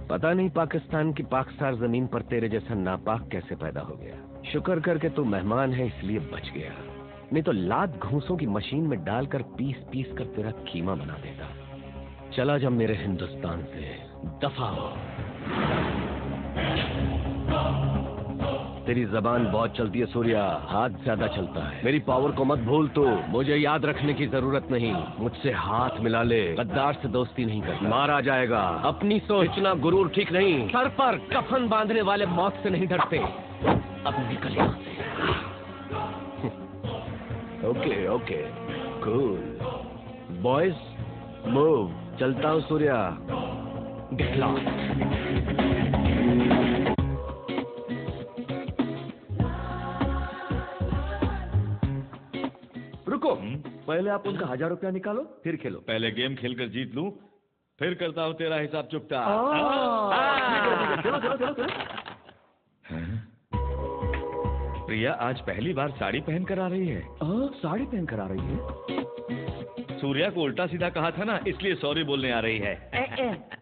पता नहीं पाकिस्तान की पाकसार जमीन पर तेरे जैसा नापाक कैसे पैदा हो गया। शुक्र करके तू मेहमान है इसलिए बच गया, नहीं तो लात घूंसों की मशीन में डालकर पीस पीस कर तेरा कीमा बना देता। चला जा मेरे हिंदुस्तान से, दफा हो। तेरी जबान बहुत चलती है सूर्या, हाथ ज्यादा चलता है। मेरी पावर को मत भूल तू, मुझे याद रखने की जरूरत नहीं। मुझसे हाथ मिला ले, गद्दार से दोस्ती नहीं करता, मारा जाएगा। अपनी सोच, इतना गुरूर ठीक नहीं। सर पर कफन बांधने वाले मौत से नहीं डरते। अब निकल यहाँ से। Okay okay cool boys, move. चलता हूँ सूर्या, गेट लॉस्ट। रुको, पहले आप उनका 1000 रुपया निकालो फिर खेलो। पहले गेम खेलकर जीत लूं, फिर करता हूँ तेरा हिसाब चुकता। चलो चलो चलो चलो। प्रिया आज पहली बार साड़ी पहनकर आ रही है। साड़ी पहनकर आ रही है? सूर्या को उल्टा सीधा कहा था ना, इसलिए सॉरी बोलने आ रही है।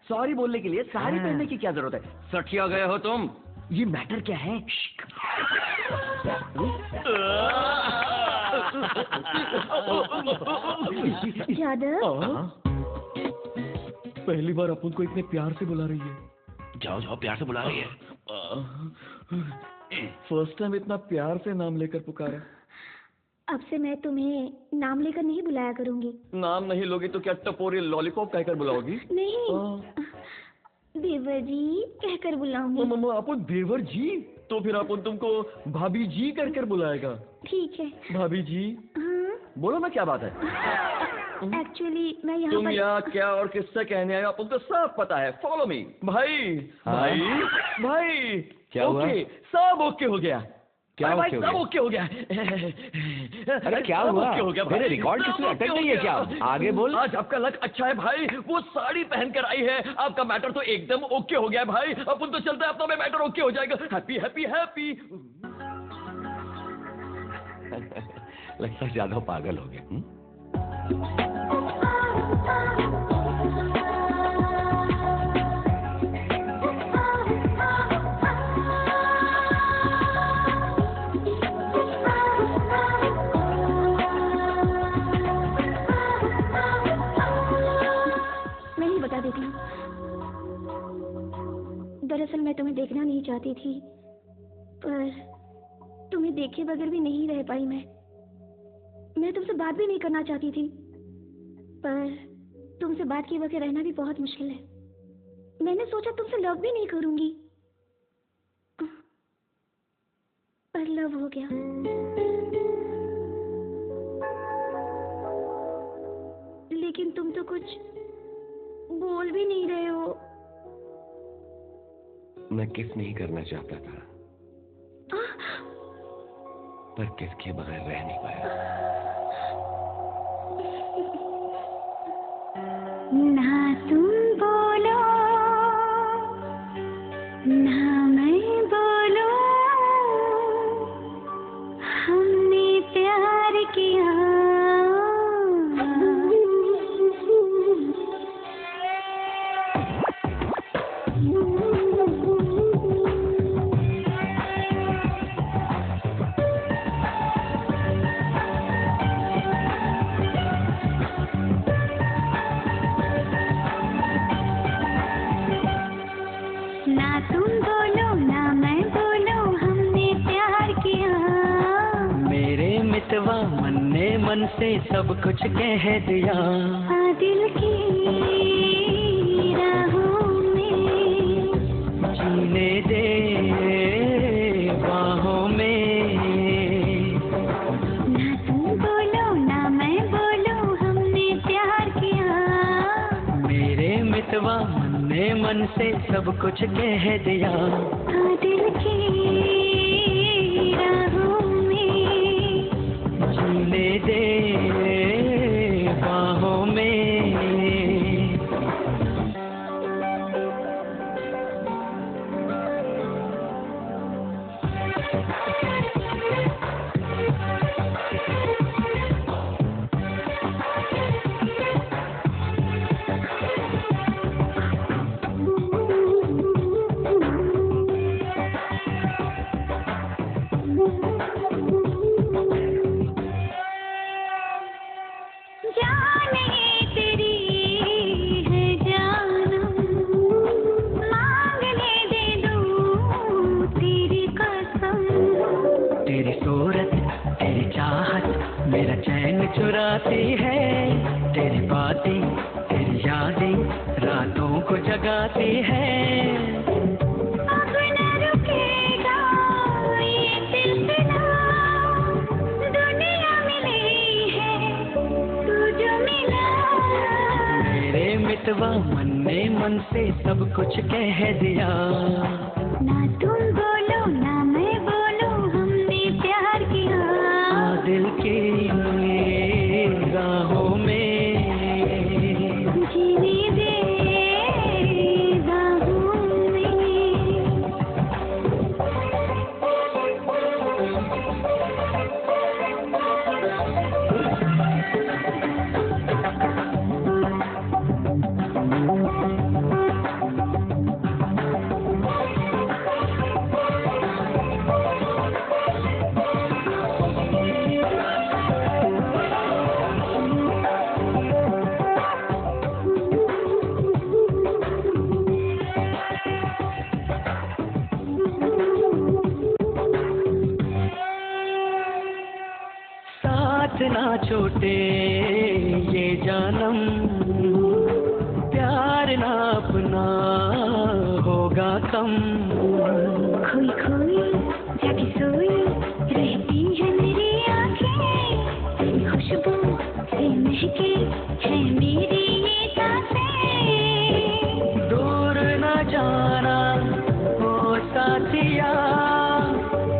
सॉरी बोलने के लिए साड़ी पहनने की क्या जरूरत है? सठिया गए हो तुम। ये मैटर क्या है? यादव, पहली बार अपन को इतने प्यार से बुला रही है। जाओ जाओ, प्यार से बुला रही है। फर्स्ट टाइम इतना प्यार से नाम लेकर पुकारा। अब से मैं तुम्हें नाम लेकर नहीं बुलाया करूंगी। नाम नहीं लोगी तो क्या टपोरी लॉलीपॉप कहकर बुलाओगी? नहीं, देवर जी कहकर बुलाऊंगी। मम्मा अपन देवर जी? तो फिर अपन तुमको भाभी जी कर बुलाएगा। ठीक है भाभी जी। हाँ? बोलो ना क्या बात है? एक्चुअली मैं यहाँ तुम यहाँ क्या और किससे कहने आए अपन को सब पता है। Follow me. भाई भाई भाई, क्या हुआ? सब ओके हो गया। क्या भाई ओके हो सब गया? ओके हो गया। अरे क्या हुआ? ओके हो गया मेरे रिकॉर्ड किसी ने अटक नहीं है क्या? आगे बोल। आज आपका लक अच्छा है भाई, वो साड़ी पहनकर आई है। आपका मैटर तो एकदम ओके हो गया है भाई। अपन तो चलते हैं, अपना मैटर ओके हो जाएगा। Happy happy happy. लगता है ज्यादा पागल हो गया। दरअसल मैं तुम्हें देखना नहीं चाहती थी, पर तुम्हें देखे बगैर भी नहीं रह पाई। मैं तुमसे बात भी नहीं करना चाहती थी, पर तुमसे बात किए बगैर रहना भी बहुत मुश्किल है। मैंने सोचा तुमसे लव भी नहीं करूंगी, पर लव हो गया। लेकिन तुम तो कुछ बोल भी नहीं रहे हो। मैं किस नहीं करना चाहता था, पर किसके बगैर रह नहीं पाया। ना तुम बोलो ना मैं बोलो, हमने प्यार किया। मन से सब कुछ कह दिया। दिल की राहों में जीने दे बाहों में। ना तुम बोलो ना मैं बोलो, हमने प्यार किया। मेरे मितवा ने मन से सब कुछ कह दिया। दिल की राहों जीने दे बाहों में। जगाती है। अब न रुकेगा ये सिलसिला, दुनिया मिली है तू जो मिला। मेरे मितवा मन ने मन से सब कुछ कह दिया। ना तुम बोलो ना मैं बोलूं, हमने प्यार किया। दिल की राहों में जीने दे बाहों में। साथ ना छूटे ये जानम, प्यार ना अपना होगा कम। खोई खोई जाके सोई रहती है मेरी आँखें, तेरी खुशबू से महके है मेरी ये सांसें। दूर ना जाना हो साथिया,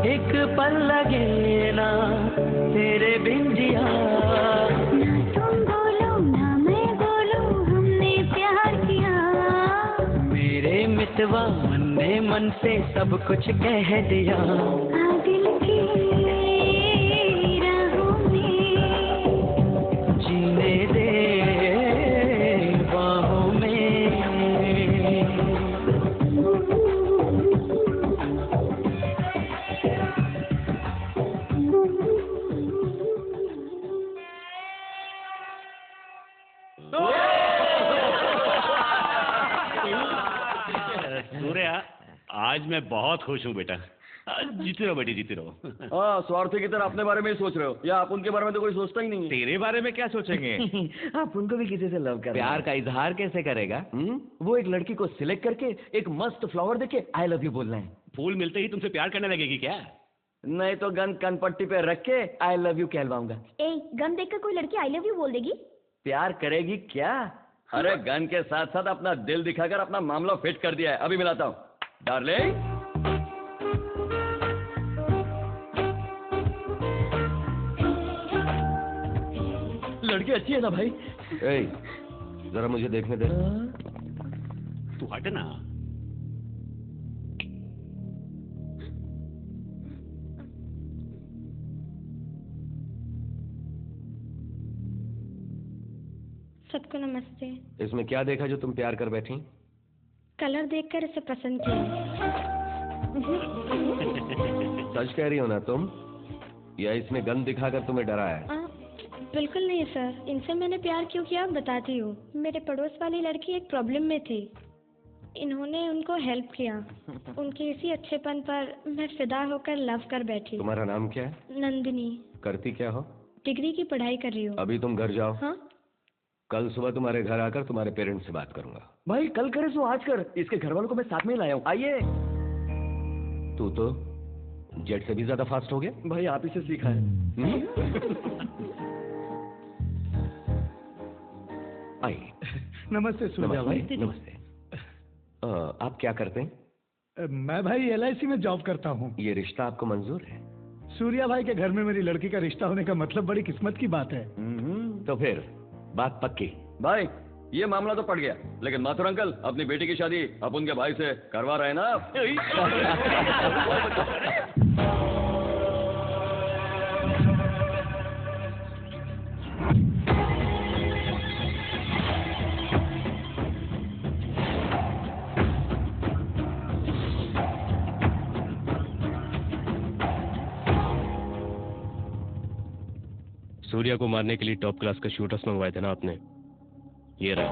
एक पल लगे ना तेरे बिन जिया। ना तुम बोलो ना मैं बोलूं, हमने प्यार किया। मेरे मितवा मन ने मन से सब कुछ कह दिया। आ दिल की राहों में जीने दे बाहों में। सूर्या, आज मैं बहुत खुश हूँ बेटा। जीते रहो बेटी, जीते रहो। हाँ, स्वार्थी की तरह अपने बारे में ही सोच रहे हो, या आप उनके बारे में तो कोई सोचता ही नहीं है। तेरे बारे में क्या सोचेंगे? आप उनको भी किसी से लव कर प्यार का इजहार कैसे करेगा? वो एक लड़की को सिलेक्ट करके एक मस्त फ्लावर देके आई लव यू बोलना है। फूल मिलते ही तुमसे प्यार करने लगेगी क्या? नहीं तो गन कनपट्टी पे रख के आई लव यू कहलवाऊंगा। ए गम देखकर कोई लड़की आई लव यू बोल देगी? प्यार करेगी क्या? अरे गन के साथ साथ अपना दिल दिखाकर अपना मामला फिट कर दिया है। अभी मिलाता हूँ डार्लिंग। लड़की अच्छी है ना भाई? ए, जरा मुझे देखने दे। तू हट ना। सबको नमस्ते। इसमें क्या देखा जो तुम प्यार कर बैठी? कलर देखकर इसे पसंद किया। सच कह रही हो ना तुम, या इसने गन दिखाकर तुम्हें डराया है? बिल्कुल नहीं सर, इनसे मैंने प्यार क्यों किया बताती हूँ। मेरे पड़ोस वाली लड़की एक प्रॉब्लम में थी, इन्होंने उनको हेल्प किया। उनके इसी अच्छेपन पर मैं फिदा होकर लव कर बैठी। तुम्हारा नाम क्या है? नंदिनी। करती क्या हो? डिग्री की पढ़ाई कर रही हूँ। अभी तुम घर जाओ। हाँ कल सुबह तुम्हारे घर आकर तुम्हारे पेरेंट्स से बात करूंगा। भाई कल करे सो आज कर, इसके घर वालों को मैं साथ में ही लाया हूँ। आइए। तू तो जेट से भी ज्यादा फास्ट हो गया। भाई आप ही से सीखा है। आइए। नमस्ते सूर्या भाई। नमस्ते। आप क्या करते हैं? मैं भाई LIC में जॉब करता हूँ। ये रिश्ता आपको मंजूर है? सूर्या भाई के घर में मेरी लड़की का रिश्ता होने का मतलब बड़ी किस्मत की बात है। तो फिर बात पक्की। भाई ये मामला तो पड़ गया, लेकिन माथुर अंकल अपनी बेटी की शादी आप उनके भाई से करवा रहे हैं ना आप? सूर्या को मारने के लिए टॉप क्लास का शूटर्स मंगवाए थे ना आपने? ये रहा।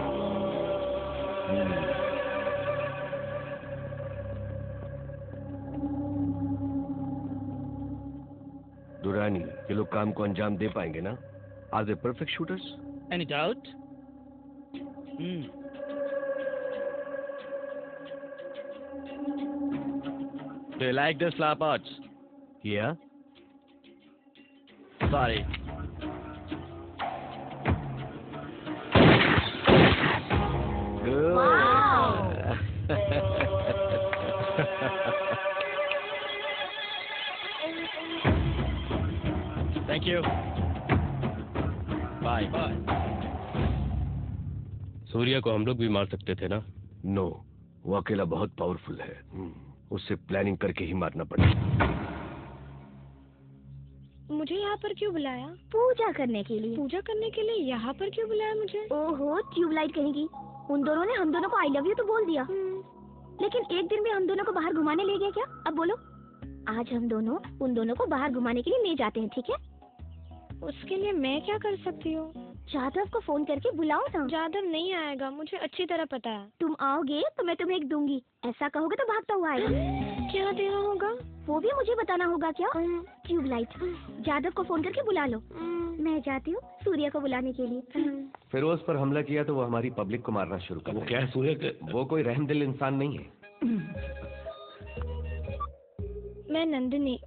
दुरानी, ये लोग काम को अंजाम दे पाएंगे ना? Are they perfect shooters? Any doubt? Do you like this flap arts? Yeah? Sorry. Thank you. Bye. Bye. Surya को हम लोग भी मार सकते थे ना? नो, वो अकेला बहुत पावरफुल है। उससे प्लानिंग करके ही मारना पड़ेगा। मुझे यहाँ पर क्यों बुलाया? पूजा करने के लिए। पूजा करने के लिए यहाँ पर क्यों बुलाया मुझे? ओहो, ट्यूबलाइट कहेगी। उन दोनों ने हम दोनों को आई लव यू तो बोल दिया, लेकिन एक दिन भी हम दोनों को बाहर घुमाने ले गए क्या? अब बोलो, आज हम दोनों उन दोनों को बाहर घुमाने के लिए ले जाते हैं, ठीक है? उसके लिए मैं क्या कर सकती हूँ? जादव को फोन करके बुलाओ ना। जादव नहीं आएगा, मुझे अच्छी तरह पता है। तुम आओगे तो मैं तुम्हें एक दूंगी, ऐसा कहोगे तो भागता हुआ आएगा। क्या देना होगा? वो भी मुझे बताना होगा क्या? ट्यूबलाइट। जादव को फोन करके बुला लो। मैं जाती हूँ सूर्या को बुलाने के लिए। फिरोज पर हमला किया तो वो हमारी पब्लिक को मारना शुरू कर वो देगा। क्या है सूर्य के? वो कोई रहमदिल इंसान नहीं है। मैं नंदिनी,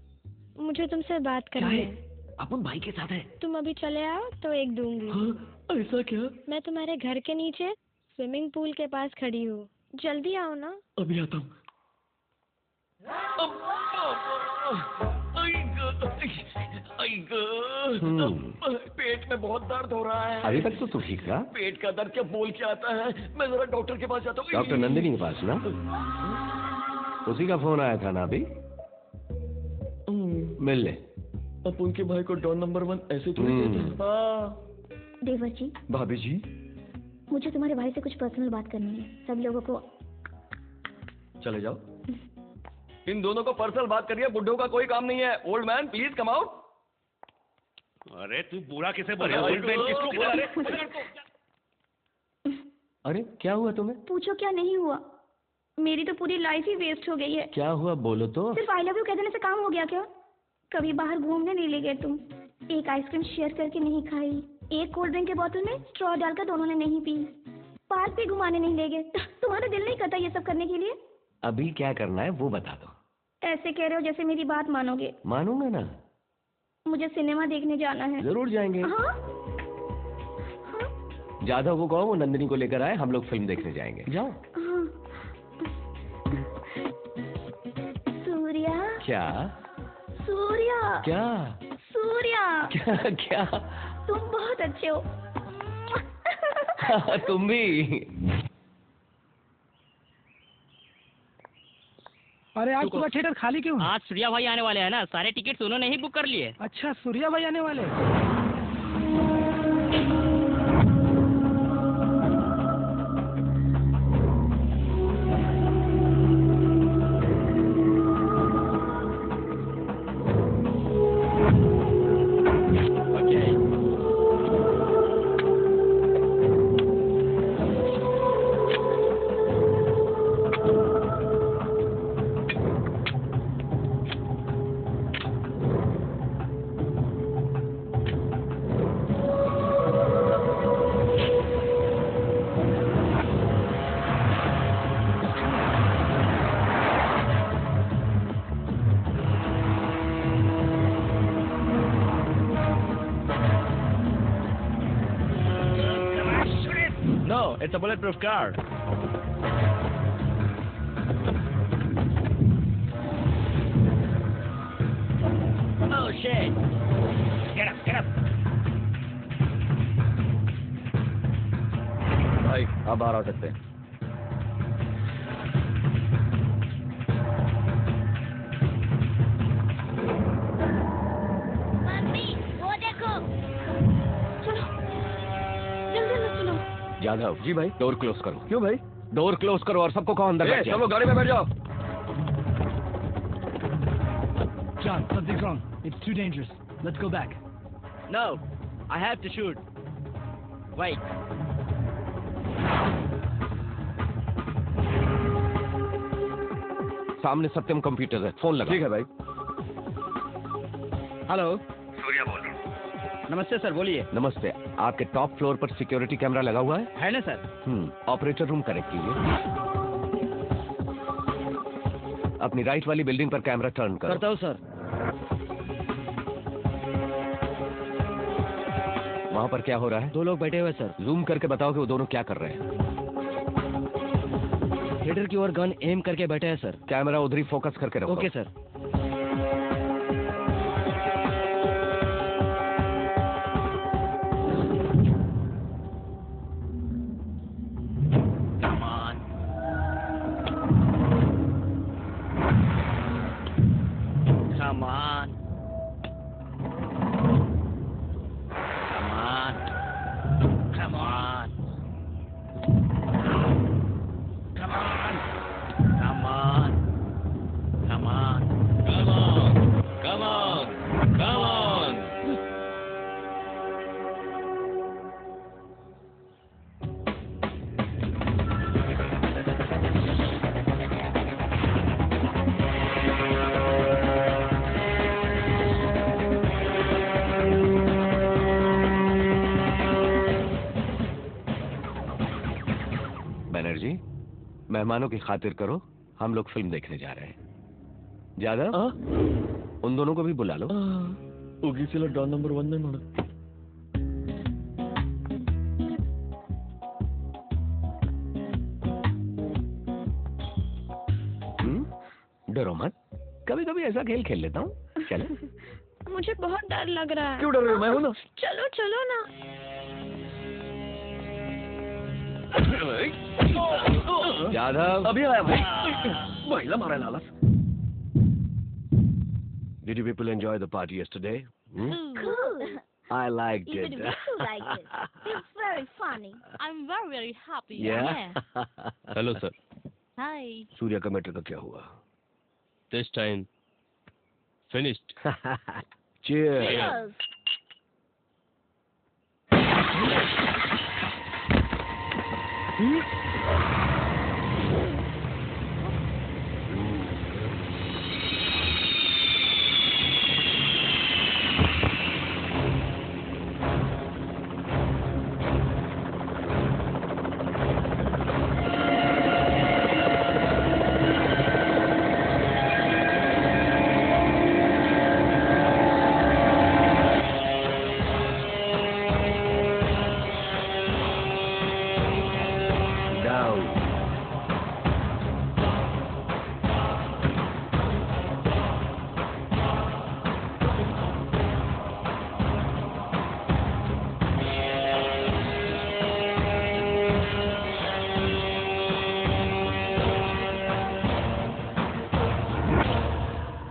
मुझे तुमसे बात करनी है। अपन भाई के साथ है। तुम अभी चले आओ तो एक दूंगी। हाँ, ऐसा क्या? मैं तुम्हारे घर के नीचे स्विमिंग पूल के पास खड़ी हूँ, जल्दी आओ ना। अभी आता हूँ। पेट में बहुत दर्द हो रहा है। अभी तक तो तू ठीक था। पेट का दर्द क्या बोल के आता है? मैं जरा डॉक्टर के पास जाता हूँ। डॉक्टर नंदिनी के पास ना? उसी का फोन आया था ना अभी? मिल ले। अब उनके भाई को डॉन नंबर 1 ऐसे थोड़ी देते हैं। हाँ। देवर जी, भाभी जी, मुझे तुम्हारे भाई से कुछ पर्सनल बात करनी है। सब लोगों को चले जाओ। इन दोनों को पर्सनल बात करिए, बुड्ढों का कोई काम नहीं है। Old man please come out. अरे तू बुरा किसे बोले? ओल्ड मैन किसको बोला? अरे क्या हुआ तुम्हें? पूछो क्या नहीं हुआ, मेरी तो पूरी लाइफ ही वेस्ट हो गई है। क्या हुआ बोलो तो। सिर्फ आई लव यू कह देने से काम हो गया क्या? कभी बाहर घूमने नहीं ले गए तुम, एक आइसक्रीम शेयर करके नहीं खाई, एक कोल्ड ड्रिंक के बोतल में स्ट्रॉ डालकर दोनों ने नहीं पी, पार्क भी घुमाने नहीं ले गए। तुम्हारा दिल नहीं करता ये सब करने के लिए? अभी क्या करना है वो बता दो। ऐसे कह रहे हो जैसे मेरी बात मानोगे। मानूंगा ना। मुझे सिनेमा देखने जाना है। जरूर जाएंगे। हाँ? जाधव को कहो वो नंदिनी को लेकर आए, हम लोग फिल्म देखने जाएंगे। जाओ। हाँ। सूर्या। क्या? सूर्या। क्या? सूर्या। क्या? क्या? तुम बहुत अच्छे हो। तुम भी। अरे आज पूरा थिएटर खाली क्यों है? आज सूर्या भाई आने वाले हैं ना, सारे टिकट्स उन्होंने ही बुक कर लिए। अच्छा, सूर्या भाई आने वाले हैं। It's a bulletproof car. Oh shit! Get up, get up! भाई आप बाहर आ सकते हैं। मम्मी, वो देखो। चलो, जल्दी अंदर चलो। जाधव जी भाई, डोर क्लोज करो। क्यों भाई? डोर क्लोज करो और सबको कहो अंदर बैठ सब लोग गाड़ी में बैठ जाओ। John, something's wrong. It's too dangerous. Let's go back. No, I have to shoot. Wait. सामने सत्यम कंप्यूटर है, फोन लगा। ठीक है भाई। हेलो। सूर्या बोल रहा हूँ। नमस्ते सर, बोलिए। नमस्ते, आपके टॉप फ्लोर पर सिक्योरिटी कैमरा लगा हुआ है? है ना सर? ऑपरेटर रूम कनेक्ट कीजिए। अपनी राइट वाली बिल्डिंग पर कैमरा टर्न करो। करता हूँ सर। वहाँ पर क्या हो रहा है? 2 लोग बैठे हुए सर। जूम करके बताओ कि वो दोनों क्या कर रहे हैं। थिएटर की ओर गन एम करके बैठे हैं सर। कैमरा उधर ही फोकस करके रखो। Okay sir. बनर्जी, मेहमानों की खातिर करो, हम लोग फिल्म देखने जा रहे हैं। जादव, उन दोनों को भी बुला लो। डॉन नंबर 1 में ನೋಡು। डरो मत, कभी कभी ऐसा खेल खेल लेता हूँ। चले। मुझे बहुत डर लग रहा है। क्यों डर रहे हो? मैं हूं ना। चलो चलो ना। जादव, अभी आया भाई। महिला मारा है लालच। Did you people enjoy the party yesterday? Cool. I liked Even it. we too liked it. It's very funny. I'm very, very happy. Yeah. Hello sir. Hi. Surya का मैटर का क्या हुआ? This time finished. Cheers. Cheers. Down.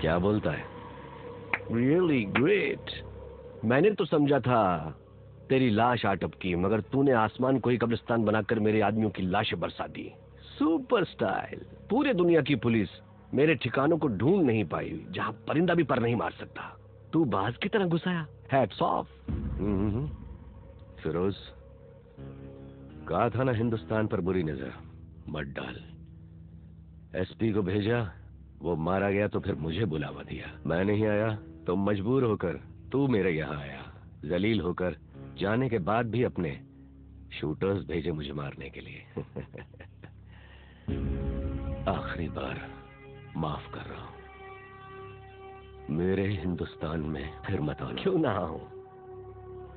क्या बोलता है? Really great. मैंने तो समझा था तेरी लाश आ टपकी, मगर तूने आसमान को ही कब्रिस्तान बनाकर मेरे आदमियों की लाशें बरसा दी। Super style. पूरे दुनिया की पुलिस मेरे ठिकानों को ढूंढ नहीं पाई जहां परिंदा भी पर नहीं मार सकता। तू बाज की तरह घुसाया। Hats off. फिरोज, कहा था ना हिंदुस्तान पर बुरी नजर मत डाल। एसपी को भेजा, वो मारा गया तो फिर मुझे बुलावा दिया। मैं नहीं आया तो मजबूर होकर तू मेरे यहाँ आया। जलील होकर जाने के बाद भी अपने शूटर्स भेजे मुझे मारने के लिए। आखिरी बार माफ कर रहा हूं। मेरे हिंदुस्तान में फिर मत आना। क्यों ना आऊं?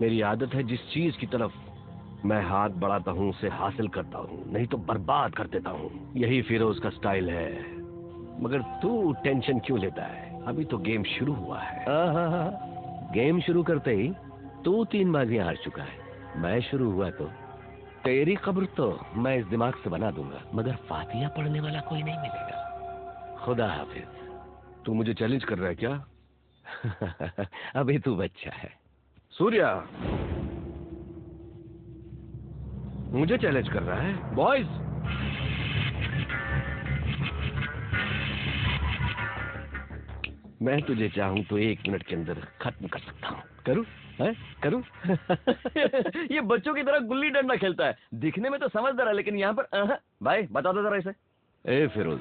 मेरी आदत है, जिस चीज की तरफ मैं हाथ बढ़ाता हूं उसे हासिल करता हूं, नहीं तो बर्बाद कर देता हूं। यही फिरोज का स्टाइल है। मगर तू टेंशन क्यों लेता है? अभी तो गेम शुरू हुआ है। गेम शुरू करते ही तू 3 बाजियां हार चुका है। मैं शुरू हुआ तो तेरी कब्र तो मैं इस दिमाग से बना दूंगा, मगर फातिहा पढ़ने वाला कोई नहीं मिलेगा। खुदा हाफिज। तू मुझे चैलेंज कर रहा है क्या? अभी तू बच्चा है। सूर्या मुझे चैलेंज कर रहा है। बॉयज, मैं तुझे चाहूं तो 1 मिनट के अंदर खत्म कर सकता हूं। करूं? है? करूं? ये बच्चों की तरह गुल्ली डंडा खेलता है। दिखने में तो समझदार है, लेकिन यहाँ पर भाई बता दो जरा इसे। ए फिरोज,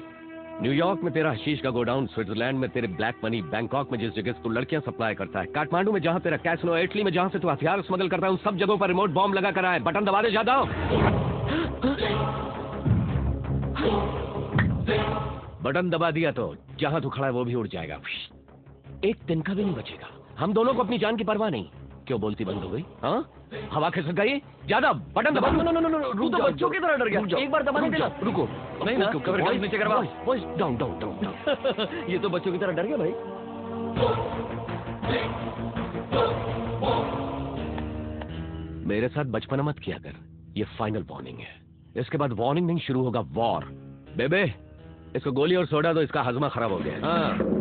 न्यूयॉर्क में तेरा हशीश का गोडाउन, स्विट्जरलैंड में तेरे ब्लैक मनी, बैंकॉक में जिस जगह से तू लड़कियां सप्लाई करता है, काठमांडू में जहां तेरा कैसिनो, इटली में जहां से तू हथियार स्मगल करता है, उन सब जगहों पर रिमोट बॉम्ब लगा कर आए। बटन दबा दे जादव। बटन दबा दिया तो जहां तू खड़ा है वो भी उड़ जाएगा, एक तिनका भी नहीं बचेगा। हम दोनों को अपनी जान की परवाह नहीं। क्यों बोलती बंद हो गई? हाँ, हवा खिसक गई ज्यादा। बटन दबा। तू तो बच्चों की तरह डर गया। एक बार दबाने देना। रुको, नहीं ना, कवर नीचे करवा। Down down down. ये तो बच्चों की तरह डर गया भाई। मेरे साथ बचपना मत किया कर, ये फाइनल वार्निंग है। इसके बाद वार्निंग नहीं, शुरू होगा वॉर। बेबे, इसको गोली और सोडा दो, इसका हजमा खराब हो गया। हाँ।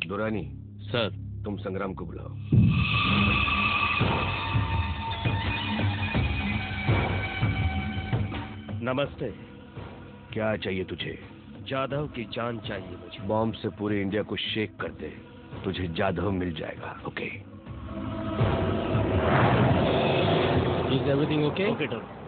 दुरानी सर, तुम संग्राम को बुलाओ। नमस्ते। क्या चाहिए तुझे? जाधव की जान चाहिए मुझे। बॉम्ब से पूरे इंडिया को शेक कर दे, तुझे जाधव मिल जाएगा। Okay? Is everything okay? Okay doctor.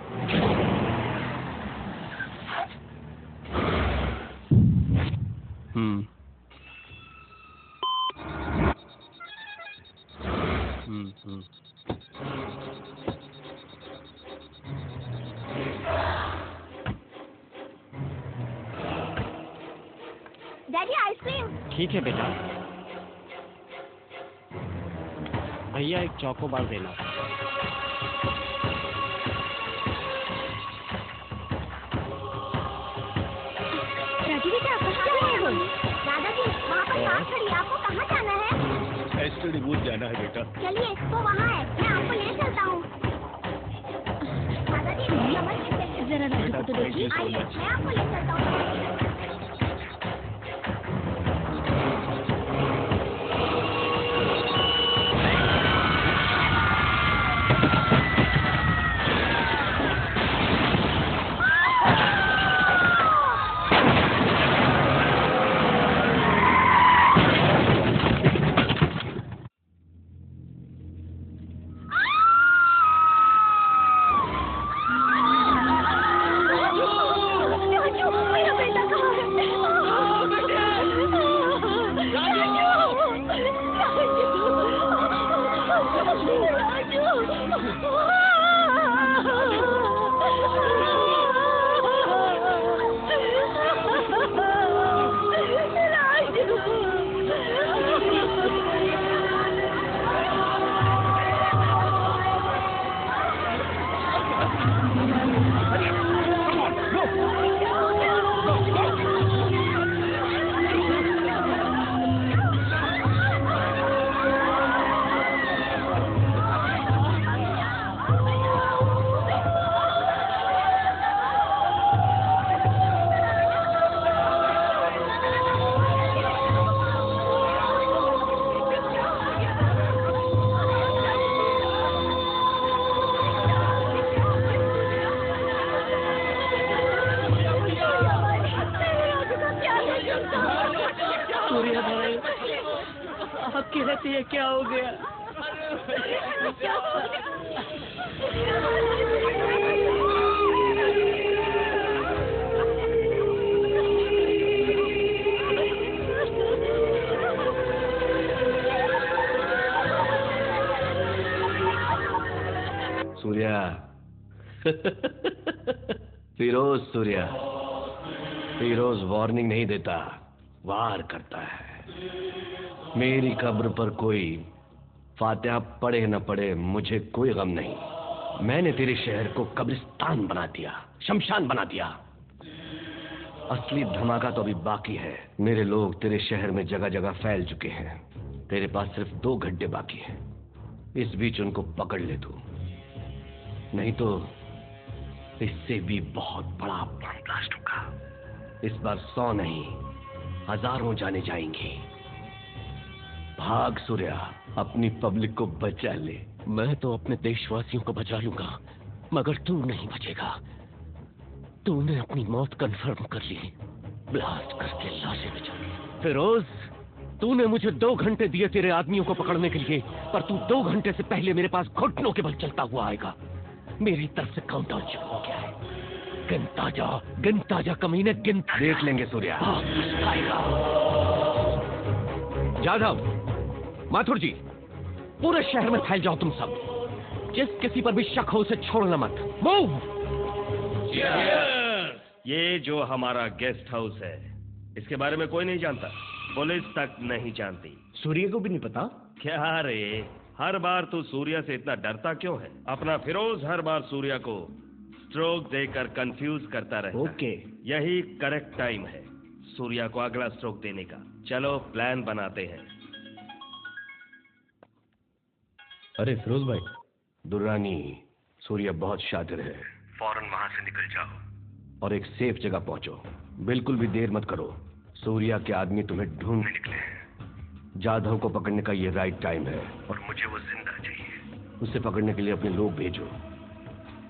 Daddy ice cream. ठीक है बेटा। भैया एक चॉकोबार देना। राजू बेटा कहाँ जा रहे हो? दादाजी वहाँ पर कार खड़ी है, आपको कहाँ जाना है? एसटीडी बूथ जाना है बेटा। चलिए वो वहाँ है, मैं आपको ले चलता हूँ। दादाजी समझ नहीं सकते। जरा राजू को तो देखिए। आइए मैं आपको ले चलता हूँ। क्या हो गया? सूर्या फिरोज सूर्या, फिरोज वार्निंग नहीं देता, वार करता है। मेरी कब्र पर कोई फातिहा पढ़े न पढ़े मुझे कोई गम नहीं। मैंने तेरे शहर को कब्रिस्तान बना दिया, शमशान बना दिया। असली धमाका तो अभी बाकी है। मेरे लोग तेरे शहर में जगह जगह फैल चुके हैं। तेरे पास सिर्फ 2 घंटे बाकी हैं। इस बीच उनको पकड़ ले तू, नहीं तो इससे भी बहुत बड़ा बम ब्लास्ट होगा। इस बार 100 नहीं 1000 जाने जाएंगी। भाग सूर्या, अपनी पब्लिक को बचा ले। मैं तो अपने देशवासियों को बचा लूंगा, मगर तू नहीं बचेगा। तूने अपनी मौत कंफर्म कर ली, ब्लास्ट करके लाशें बिछा दी। फिरोज, तूने मुझे 2 घंटे दिए तेरे आदमियों को पकड़ने के लिए, पर तू 2 घंटे से पहले मेरे पास घुटनों के बल चलता हुआ आएगा। मेरी तरफ से काउंटडाउन शुरू हो गया है। गिनता जा कमीने, गिनता। देख लेंगे सूर्या। जाधव, माथुर जी, पूरे शहर में फैल जाओ तुम सब। जिस किसी पर भी शक हो उसे छोड़ना मत। मूव। ये जो हमारा गेस्ट हाउस है, इसके बारे में कोई नहीं जानता, पुलिस तक नहीं जानती। सूर्य को भी नहीं पता? क्या रे, हर बार तू सूर्या से इतना डरता क्यों है? अपना फिरोज हर बार सूर्या को स्ट्रोक देकर कंफ्यूज करता रहता है। ओके, यही करेक्ट टाइम है सूर्या को अगला स्ट्रोक देने का। चलो प्लान बनाते हैं। अरे फिरोज भाई। दुर्रानी, सूर्या बहुत शातिर है। फौरन वहां से निकल जाओ और एक सेफ जगह पहुंचो। बिल्कुल भी देर मत करो। सूर्या के आदमी तुम्हें ढूंढने निकले हैं। जाधव को पकड़ने का ये राइट टाइम है और मुझे वो जिंदा चाहिए। उसे पकड़ने के लिए अपने लोग भेजो।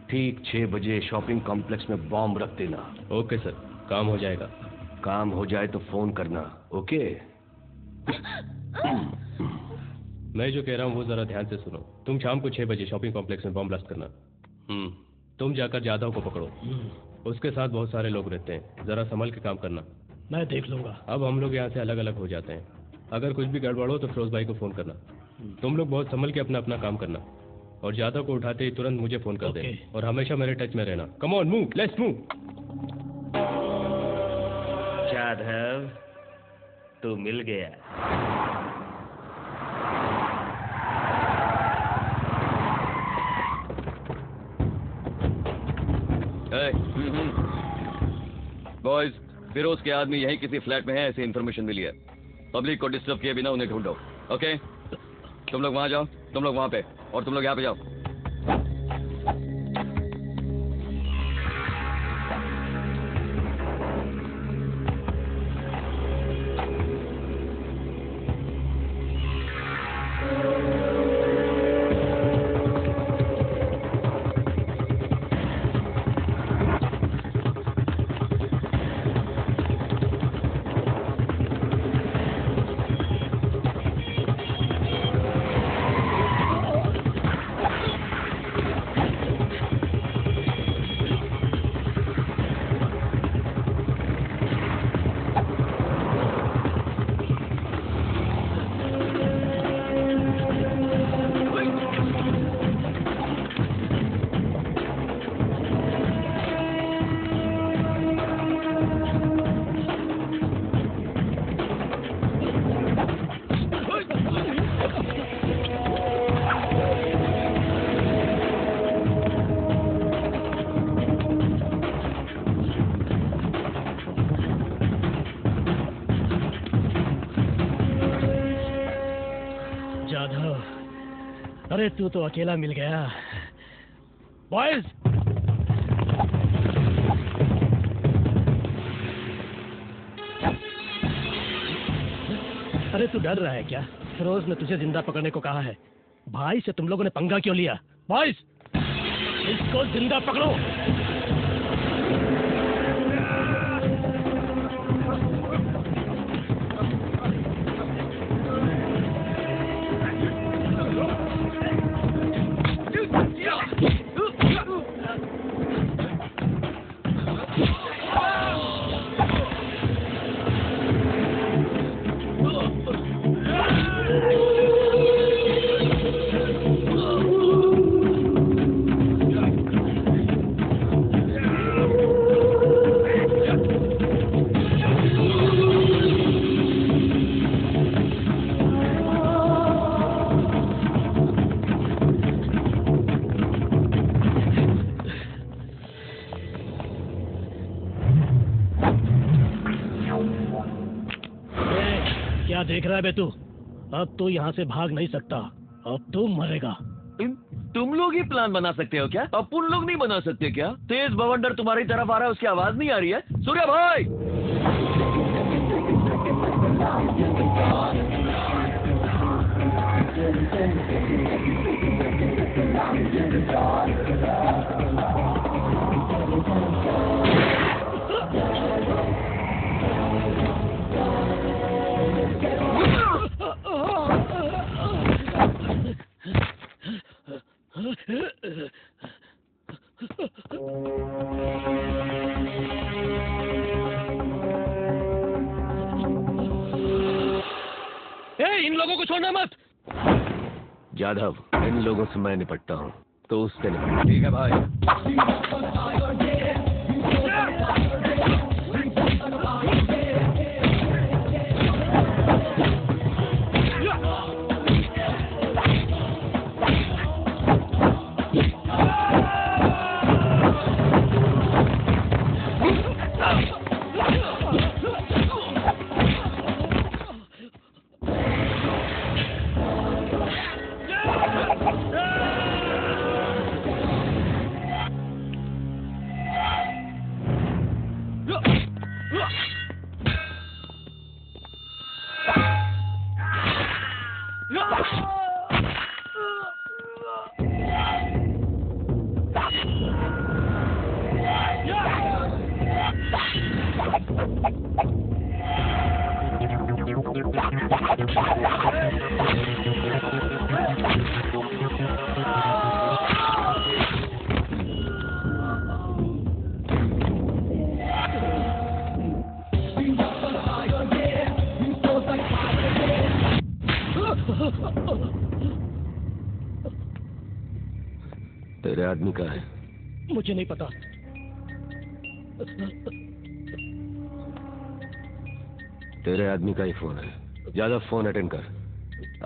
ठीक 6 बजे शॉपिंग कॉम्प्लेक्स में बॉम्ब रख देना। ओके सर, काम हो जाएगा। काम हो जाए तो फोन करना। ओके? मैं जो कह रहा हूँ वो जरा ध्यान से सुनो। तुम शाम को 6 बजे शॉपिंग कॉम्प्लेक्स में बॉम्ब ब्लास्ट करना। तुम जाकर जाधव को पकड़ो। उसके साथ बहुत सारे लोग रहते हैं, जरा संभल के काम करना। मैं देख लूंगा। अब हम लोग यहाँ से अलग अलग हो जाते हैं। अगर कुछ भी गड़बड़ हो तो फिरोज भाई को फोन करना। तुम लोग बहुत संभल के अपना अपना काम करना और जाधव को उठाते ही तुरंत मुझे फोन कर दे और हमेशा मेरे टच में रहना। Come on, move, let's move. Jadhav, तू मिल गया। बॉयज, फिरोज के आदमी यही किसी फ्लैट में है, ऐसी इन्फॉर्मेशन मिली है। पब्लिक को डिस्टर्ब किए बिना उन्हें ढूंढो। ओके? तुम लोग वहां जाओ, तुम लोग वहां पे, और तुम लोग यहाँ पे जाओ। अरे तू तो अकेला मिल गया। बॉयज, अरे तू डर रहा है क्या? फिरोज ने तुझे जिंदा पकड़ने को कहा है। भाई से तुम लोगों ने पंगा क्यों लिया? बॉयज, इसको जिंदा पकड़ो। देख रहा है बे तू? अब तू यहाँ से भाग नहीं सकता, अब तू मरेगा। तुम लोग ही प्लान बना सकते हो क्या? अपन लोग नहीं बना सकते क्या? तेज बवंडर तुम्हारी तरफ आ रहा है, उसकी आवाज नहीं आ रही है? सूर्या भाई! इन लोगों को छोड़ना मत। जाधव, इन लोगों से मैं निपटता हूँ, तो उससे निपट। ठीक है भाई। तेरे आदमी का है? मुझे नहीं पता। तेरे आदमी का ही फोन है। ज्यादा फोन अटेंड कर।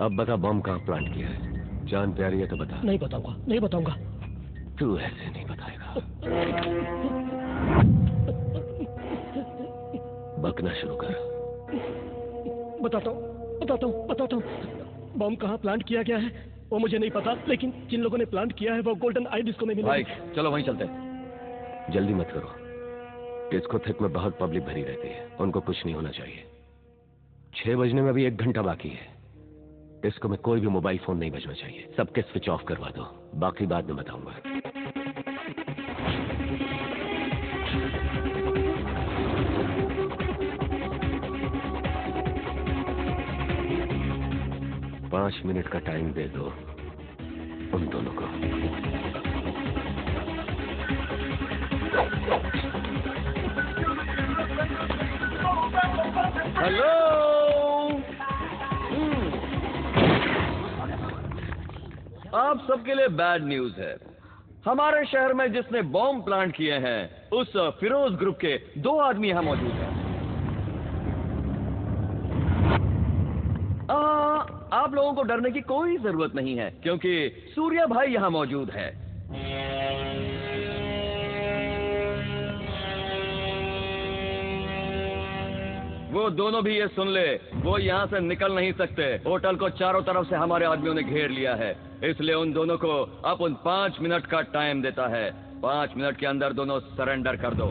अब बता बम कहाँ प्लांट किया है। जान प्यारी है तो बता। नहीं बताऊंगा, नहीं बताऊंगा। तू ऐसे नहीं बताएगा। बकना शुरू कर। बताता हूँ। बम कहाँ प्लांट किया गया है वो मुझे नहीं पता, लेकिन जिन लोगों ने प्लांट किया है वो गोल्डन आई डिस्को में मिला। भाई चलो वहीं चलते हैं। जल्दी मत करो। डिस्कोथेक में बहुत पब्लिक भरी रहती है, उनको कुछ नहीं होना चाहिए। 6 बजने में अभी 1 घंटा बाकी है। डिस्को में कोई भी मोबाइल फोन नहीं बजना चाहिए। सबके स्विच ऑफ करवा दो, बाकी बाद में बताऊंगा। पाँच मिनट का टाइम दे दो उन दोनों को। हेलो। आप सबके लिए बैड न्यूज है। हमारे शहर में जिसने बॉम्ब प्लांट किए हैं उस फिरोज ग्रुप के 2 आदमी यहां मौजूद हैं। आप लोगों को डरने की कोई जरूरत नहीं है, क्योंकि सूर्या भाई यहां मौजूद है। वो दोनों भी ये सुन ले, वो यहाँ से निकल नहीं सकते। होटल को चारों तरफ से हमारे आदमियों ने घेर लिया है, इसलिए उन दोनों को अपन 5 मिनट का टाइम देता है। 5 मिनट के अंदर दोनों सरेंडर कर दो।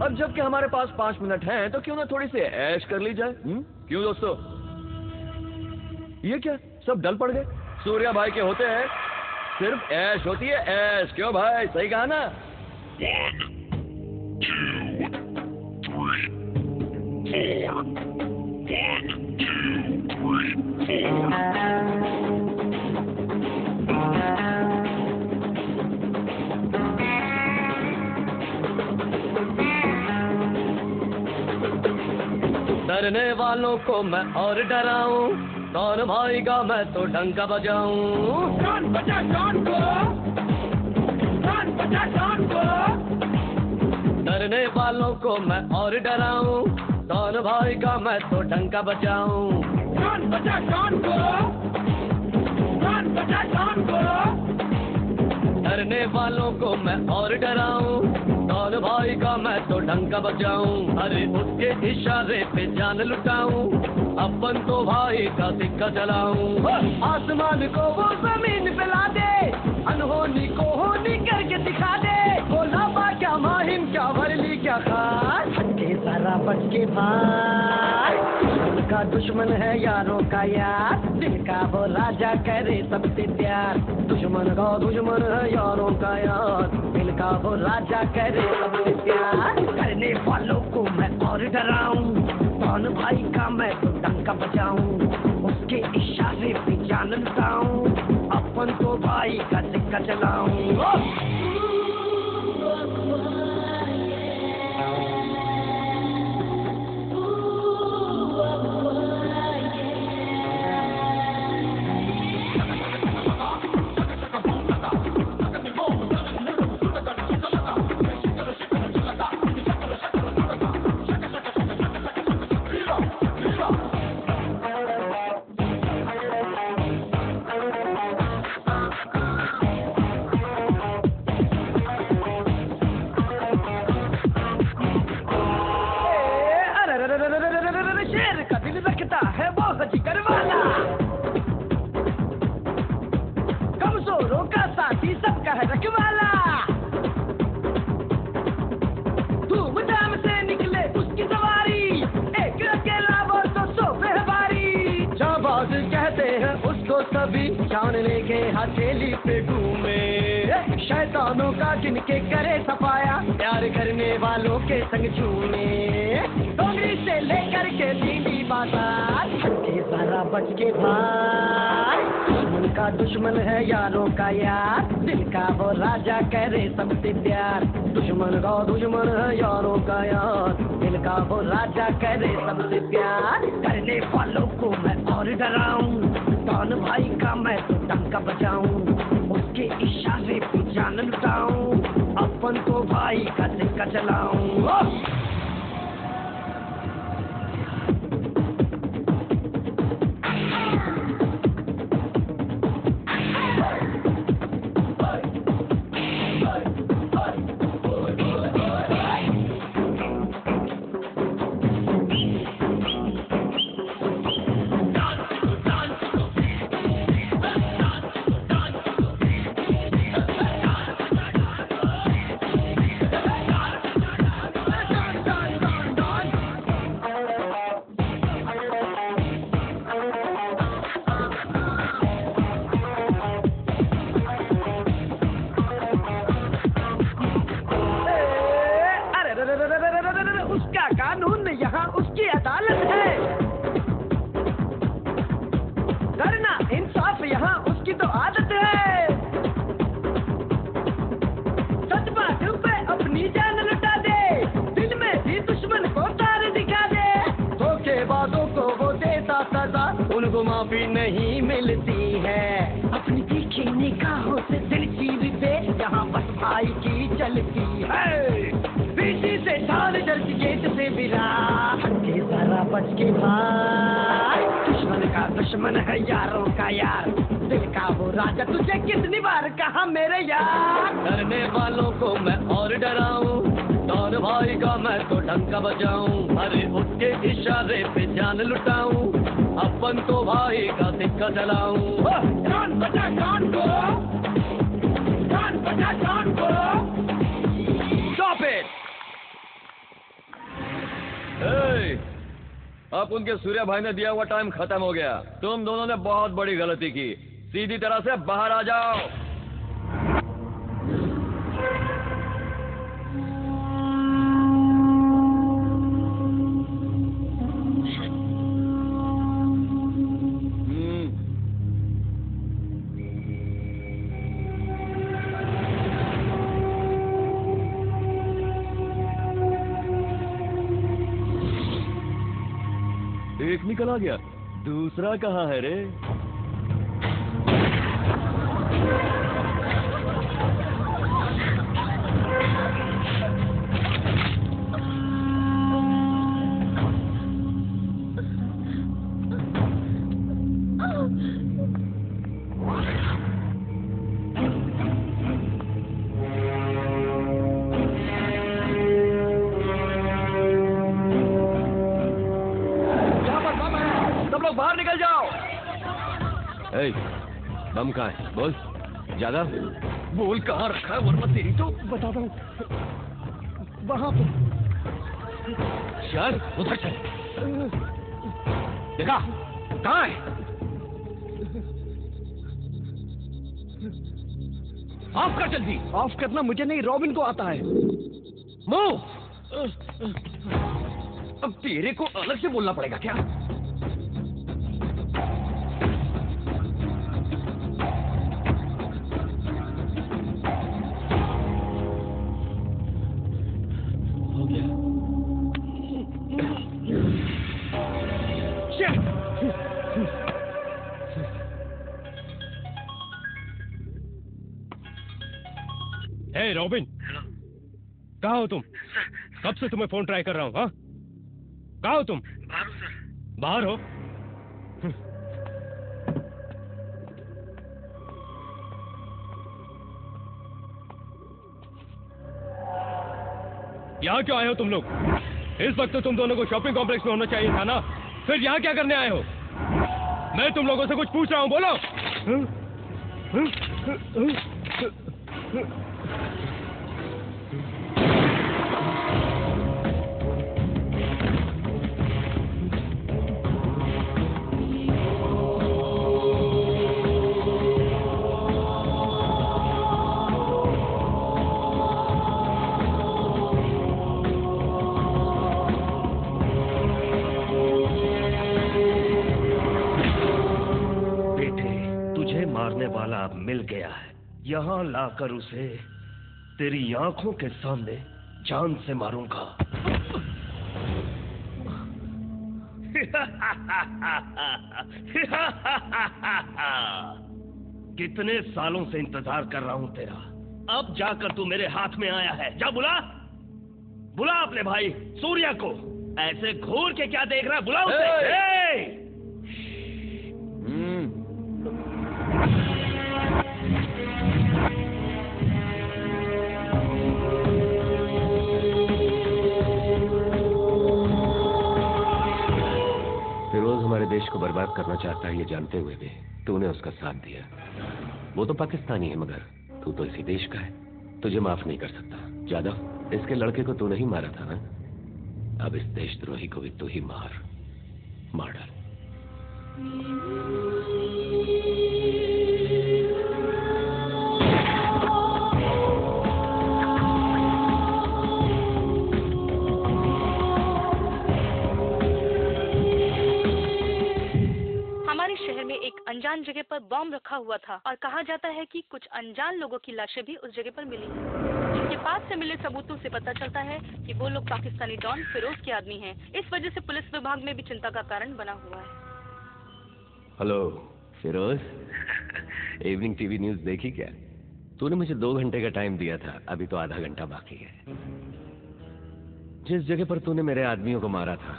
अब जबकि हमारे पास 5 मिनट हैं, तो क्यों ना थोड़ी सी ऐश कर ली जाए? क्यों दोस्तों? ये क्या सब डल पड़ गए? सूर्या भाई के होते हैं सिर्फ ऐश होती है, ऐश। क्यों भाई, सही कहा ना? 1, 2, 3, 4. 1, 2, 3, 4. डरने वालों को मैं और डराऊं, कौन भाईगा मैं तो डंका बजाऊं। कौन बजा कौन को, कौन बजा कौन को। डरने वालों को मैं और डराऊं, कौन भाईगा मैं तो डंका बजाऊं। कौन बजा कौन को, कौन बजा कौन को। डरने वालों को मैं और डराऊं, कौन भाईगा मैं तो डंका बजाऊं। अरे उसके इशारे पे जान लुटाऊं, अपन तो भाई का सिक्का चलाऊं। आसमान को वो जमीन पे ला दे, अनहोनी को होनी करके दिखा दे। बोला बा क्या माहिम, क्या वरली, क्या खास, हटके सारा बच के भाई। दुश्मन का दुश्मन है यारों का यार, दिल का वो राजा करे सबसे प्यार। दुश्मन का दुश्मन है यारों का यार, दिल का वो राजा करे सबसे प्यार। करने वालों को मैं और डराऊं, कौन भाई का मैं तो डंका बजाऊं। उसके इशारे पे जान लुटाऊं, अपन तो भाई का सिक्का चलाऊं। प्राण लेके हथेली पे घूमे, शैतानों का जिनके करे सफाया, प्यार करने वालों के संग झूमे, डोंगरी से लेकर के दीदी बाजार, के सारा बच के भाई, दुश्मन का दुश्मन है यारों का यार, दिल का वो राजा करे सबसे प्यार, दुश्मन का दुश्मन है यारों का यार, दिल का वो राजा करे सबसे प्यार, करने वालों को मैं और डराऊं, डॉन भाई का मैं तो डंका बजाऊं, उसके इशारे पे जान लुटाऊं, अपन तो भाई का सिक्का चलाऊं। उसका कानून यहाँ उसकी अदालत है, करना इंसाफ यहाँ उसकी तो आदत है, सच बात पे अपनी जान लुटा दे, दिल में भी दुश्मन को तार दिखा दे, धोखेबाजों को वो देता सजा, उनको माफी नहीं मिलती है, अपनी तीखी निगाहों से दिल चीर दे, यहाँ बस भाई की चलती है, पीछे से ढाल चर्च गेट से बिरा, के जरा बच के भाई, दुश्मन का दुश्मन है यारों का यार, दिल का वो राजा तुझे कितनी बार कहा मेरे यार, डरने वालों को मैं और डराऊं, डॉन भाई का मैं तो डंका बजाऊं, अरे उसके इशारे पे जान लुटाऊं, अपन तो भाई का सिक्का चलाऊं। डॉन बजा डॉन को, डॉन बजा डॉन को, स्टॉप इट। अब उनके सूर्या भाई ने दिया हुआ टाइम खत्म हो गया, तुम दोनों ने बहुत बड़ी गलती की, सीधी तरह से बाहर आ जाओ। एक निकल आ गया, दूसरा कहाँ है रे? बाहर निकल जाओ। बम कहाँ है? बोल ज्यादा बोल, कहाँ रखा है वरना तेरी तो बताता हूँ, वहाँ पर। चल उधर चल, देखा कहाँ है? ऑफ कर जल्दी। ऑफ करना मुझे नहीं, रॉबिन को आता है। मूव। अब तेरे को अलग से बोलना पड़ेगा क्या? हे रॉबिन, कहाँ हो तुम? कब से तुम्हें फोन ट्राई कर रहा हूँ। हाँ, कहाँ हो तुम? बाहर हो सर। बाहर हो? यहाँ क्यों आए हो तुम लोग? इस वक्त तो तुम दोनों को शॉपिंग कॉम्प्लेक्स में होना चाहिए था ना, फिर यहाँ क्या करने आए हो? मैं तुम लोगों से कुछ पूछ रहा हूँ, बोलो। मिल गया है। यहाँ लाकर उसे तेरी आंखों के सामने जान से मारूंगा। कितने सालों से इंतजार कर रहा हूं तेरा, अब जाकर तू मेरे हाथ में आया है। जा बुला बुला अपने भाई सूर्या को। ऐसे घूर के क्या देख रहा है, बुला उसे। फिरोज हमारे देश को बर्बाद करना चाहता है, ये जानते हुए भी तूने उसका साथ दिया। वो तो पाकिस्तानी है मगर तू तो इसी देश का है, तुझे माफ नहीं कर सकता। जादव, इसके लड़के को तू नहीं मारा था ना, अब इस देशद्रोही को भी तू ही मार डाल। हमारे शहर में एक अनजान जगह पर बॉम्ब रखा हुआ था और कहा जाता है कि कुछ अनजान लोगों की लाशें भी उस जगह पर मिली हैं। जिनके पास से मिले सबूतों से पता चलता है कि वो लोग पाकिस्तानी डॉन फिरोज के आदमी हैं। इस वजह से पुलिस विभाग में भी चिंता का कारण बना हुआ है। Hello Firoz, evening TV news देखी क्या? तूने मुझे 2 घंटे का टाइम दिया था, अभी तो आधा घंटा बाकी है। जिस जगह पर तूने मेरे आदमियों को मारा था,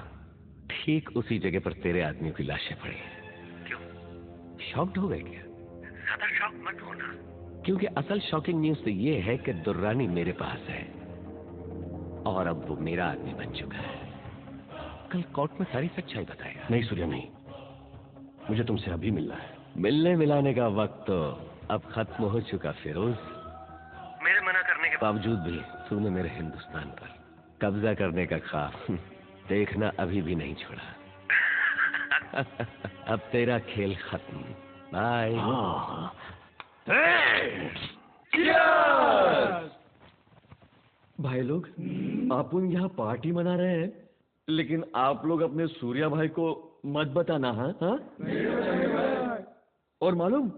ठीक उसी जगह पर तेरे आदमियों की लाशें पड़ी हैं। क्यों, शॉक्ड हो गए क्या? ज्यादा शॉक मत होना, क्योंकि असल शॉकिंग न्यूज तो ये है कि दुर्रानी मेरे पास है और अब वो मेरा आदमी बन चुका है। कल कोर्ट में सारी सच्चाई बताएगा। नहीं सूर्या नहीं, मुझे तुमसे अभी मिलना है। मिलने मिलाने का वक्त तो अब खत्म हो चुका फिरोज। मेरे मना करने के बावजूद भी तूने मेरे हिंदुस्तान पर कब्जा करने का ख्वाब देखना अभी भी नहीं छोड़ा। अब तेरा खेल खत्म। बाय। भाई लोग, आप लोग यहाँ पार्टी मना रहे हैं, लेकिन आप लोग अपने सूर्या भाई को मत बताना। हाँ हाँ, और मालूम,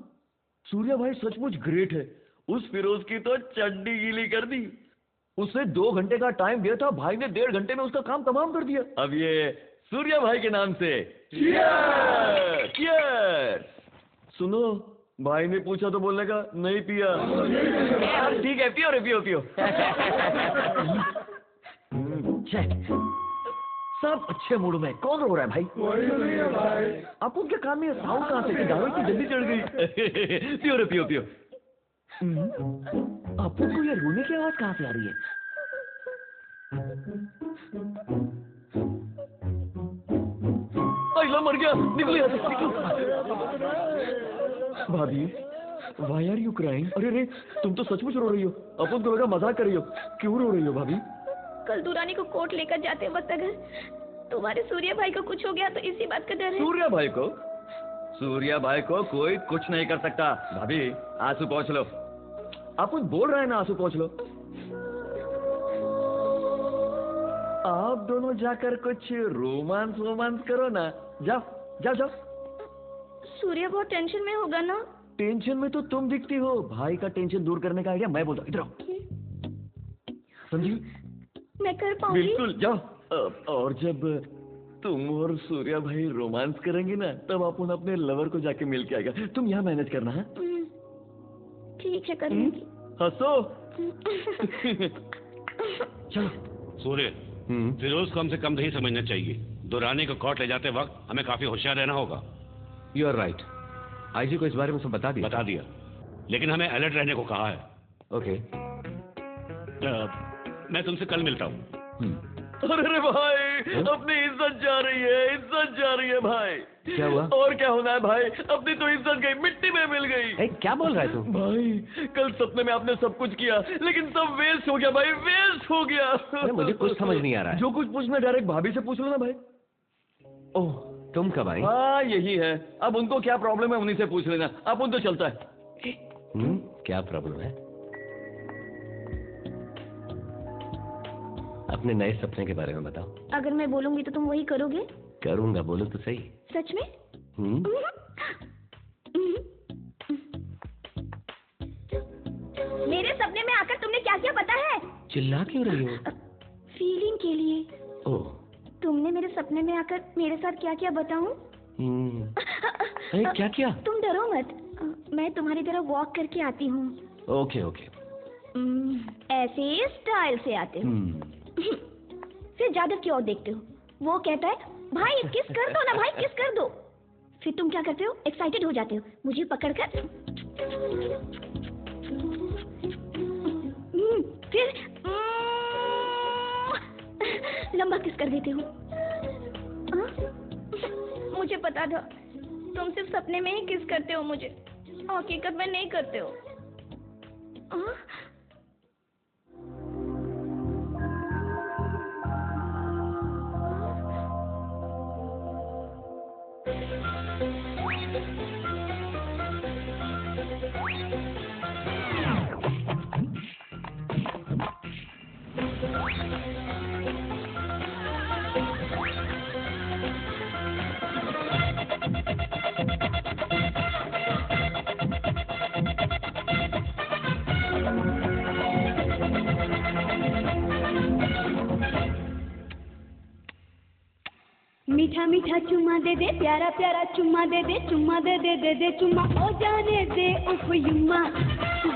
सूर्या भाई सचमुच ग्रेट है। उस फिरोज की तो चड्डी गीली कर दी। उसे 2 घंटे का टाइम दिया था, भाई ने 1.5 घंटे में उसका काम तमाम कर दिया। अब ये सूर्या भाई के नाम से चीयर्स! चीयर्स! सुनो, भाई ने पूछा तो बोलने का, नहीं पिया। ठीक है, पियो रे, पियो पियो। सब अच्छे मूड में। कौन रो रहा है भाई? आप उनके कान में साउंड कहाँ से? दारू की जल्दी चढ़ गई। पियो रे, पियो पियो। आप को ये रोने की आवाज कहाँ से आ रही है? अल्लाह, मर गया। निकलो यहाँ से, भाभी, वाई आर यू क्राइंग? अरे रे, तुम तो सचमुच रो रही हो। अपन को लगा मजाक कर रही हो। क्यों रो रही हो भाभी? कल दुरानी को कोर्ट लेकर जाते वक्त अगर तुम्हारे सूर्या भाई को कुछ हो गया तो इसी बात का डर है। सूर्या भाई को? सूर्या भाई को कोई कुछ नहीं कर सकता। भाभी, आंसू पोंछ लो। अपन बोल रहे हैं ना, आंसू पोंछ लो। आप दोनों जाकर कुछ रोमांस करो ना। जाओ जाओ जाओ। सूर्या बहुत टेंशन में होगा ना? टेंशन में तो तुम दिखती हो। भाई का टेंशन दूर करने का आइडिया मैं बोलता हूँ। इधर आओ। समझी? मैं कर पाऊंगी? बिल्कुल, जाओ। और जब तुम और सूर्या भाई रोमांस करेंगे ना, तब अपन अपने लवर को जाके मिल के आएगा। तुम यहाँ मैनेज करना है। ठीक है, कर लूंगी। हंसो। चलो। सूर्य, फिरोज को हमसे कम नहीं समझना चाहिए। दुरानी को कोर्ट ले जाते वक्त हमें काफी होशियार रहना होगा। You are right. आईजी को इस बारे में सब बता दिया, लेकिन हमें अलर्ट रहने को कहा है। ओके। मैं तुमसे कल मिलता हूँ। अरे भाई, अपनी इज्जत जा रही है, इज्जत जा रही है भाई। क्या हुआ? और क्या होना है भाई, अपनी तो इज्जत गई, मिट्टी में मिल गई। क्या बोल रहा है तू? भाई, कल सपने में आपने सब कुछ किया, लेकिन सब वेस्ट हो गया भाई, वेस्ट हो गया। मुझे कुछ समझ नहीं आ रहा है। जो कुछ पूछना डायरेक्ट भाभी से पूछ लो ना भाई। ओह, तुम कब आई? हाँ, यही है। अब उनको क्या प्रॉब्लम है, उन्हीं से पूछ लेना। अब उन तो चलता है। क्या प्रॉब्लम है? अपने नए सपने के बारे में बताओ। अगर मैं बोलूंगी तो तुम वही करोगे? करूंगा, बोलो तो सही। सच में? चिल्ला क्यों रही हो? फीलिंग के लिए। ओह। तुमने मेरे सपने में आकर मेरे साथ क्या क्या बताऊं? अरे क्या किया? तुम डरो मत, मैं तुम्हारी तरह वॉक करके आती हूँ। Okay okay. ऐसे स्टाइल से आते हो। फिर जादव की ओर देखते हो, वो कहता है भाई किस कर दो ना भाई, किस कर दो। फिर तुम क्या करते हो? एक्साइटेड हो जाते हो, मुझे पकड़कर फिर लंबा किस कर देते हो। मुझे पता था तुम सिर्फ सपने में ही किस करते हो मुझे, हकीकत में नहीं करते हो। मीठा मीठा चुम्मा दे दे, प्यारा प्यारा चुम्मा दे दे, चुम्मा दे दे दे दे चुम्मा, ओ जाने दे उफ युम्मा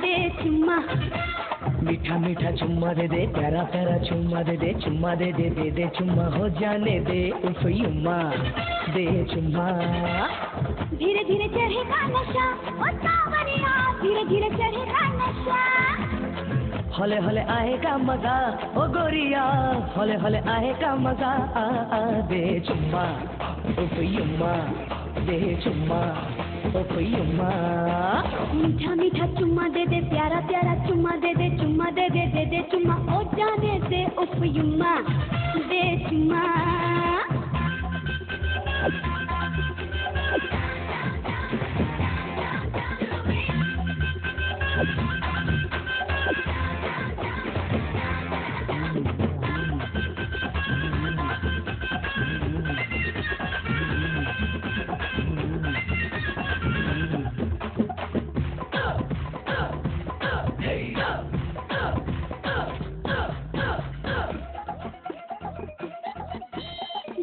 दे चुम्मा। मीठा मीठा चुम्मा दे दे, प्यारा प्यारा चुम्मा दे दे, चुम्मा दे दे दे दे चुम्मा, हो जाने दे उफ युम्मा दे चुम्मा। धीरे धीरे चढ़ेगा नशा ओ सावरिया, धीरे धीरे चढ़ेगा नशा। हले हले आएगा मजा ओ गोरिया, हले हले आएगा मजा, आ दे चुम्मा उफ युम्मा दे चुम्मा उफ युम्मा। मीठा मीठा चुम्मा दे दे, प्यारा प्यारा चुम्मा दे दे, चुम्मा दे दे दे दे चुम्मा, ओ जाने दे उफ युम्मा दे चुम्मा।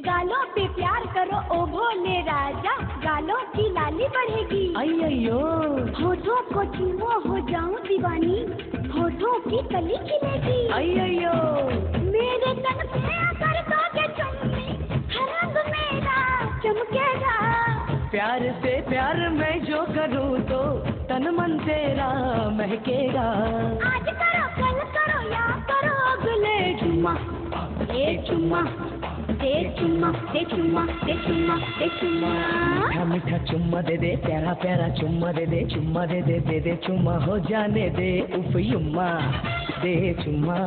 गालों पे प्यार करो ओ भोले राजा, गालों की लाली बढ़ेगी। अय्यो होठों को चूमो हो जाऊं दीवानी, होठों की कली खिलेगी। अय्यो मेरे तन पे अगर दोगे चुम्मी, हर रंग मेरा चमकेगा। प्यार से प्यार मैं जो करूँ तो तन मन तेरा महकेगा। आज करो कल करो या करो अगले चुम्मा, एक चुम्मा दे चुम्मा दे चुम्मा दे चुम्मा दे चुम्मा। मीठा मीठा चुम्मा दे दे, प्यारा प्यारा चुम्मा दे दे, चुम्मा दे दे दे दे चुम्मा, हो जाने दे उफ युम्मा दे चुम्मा।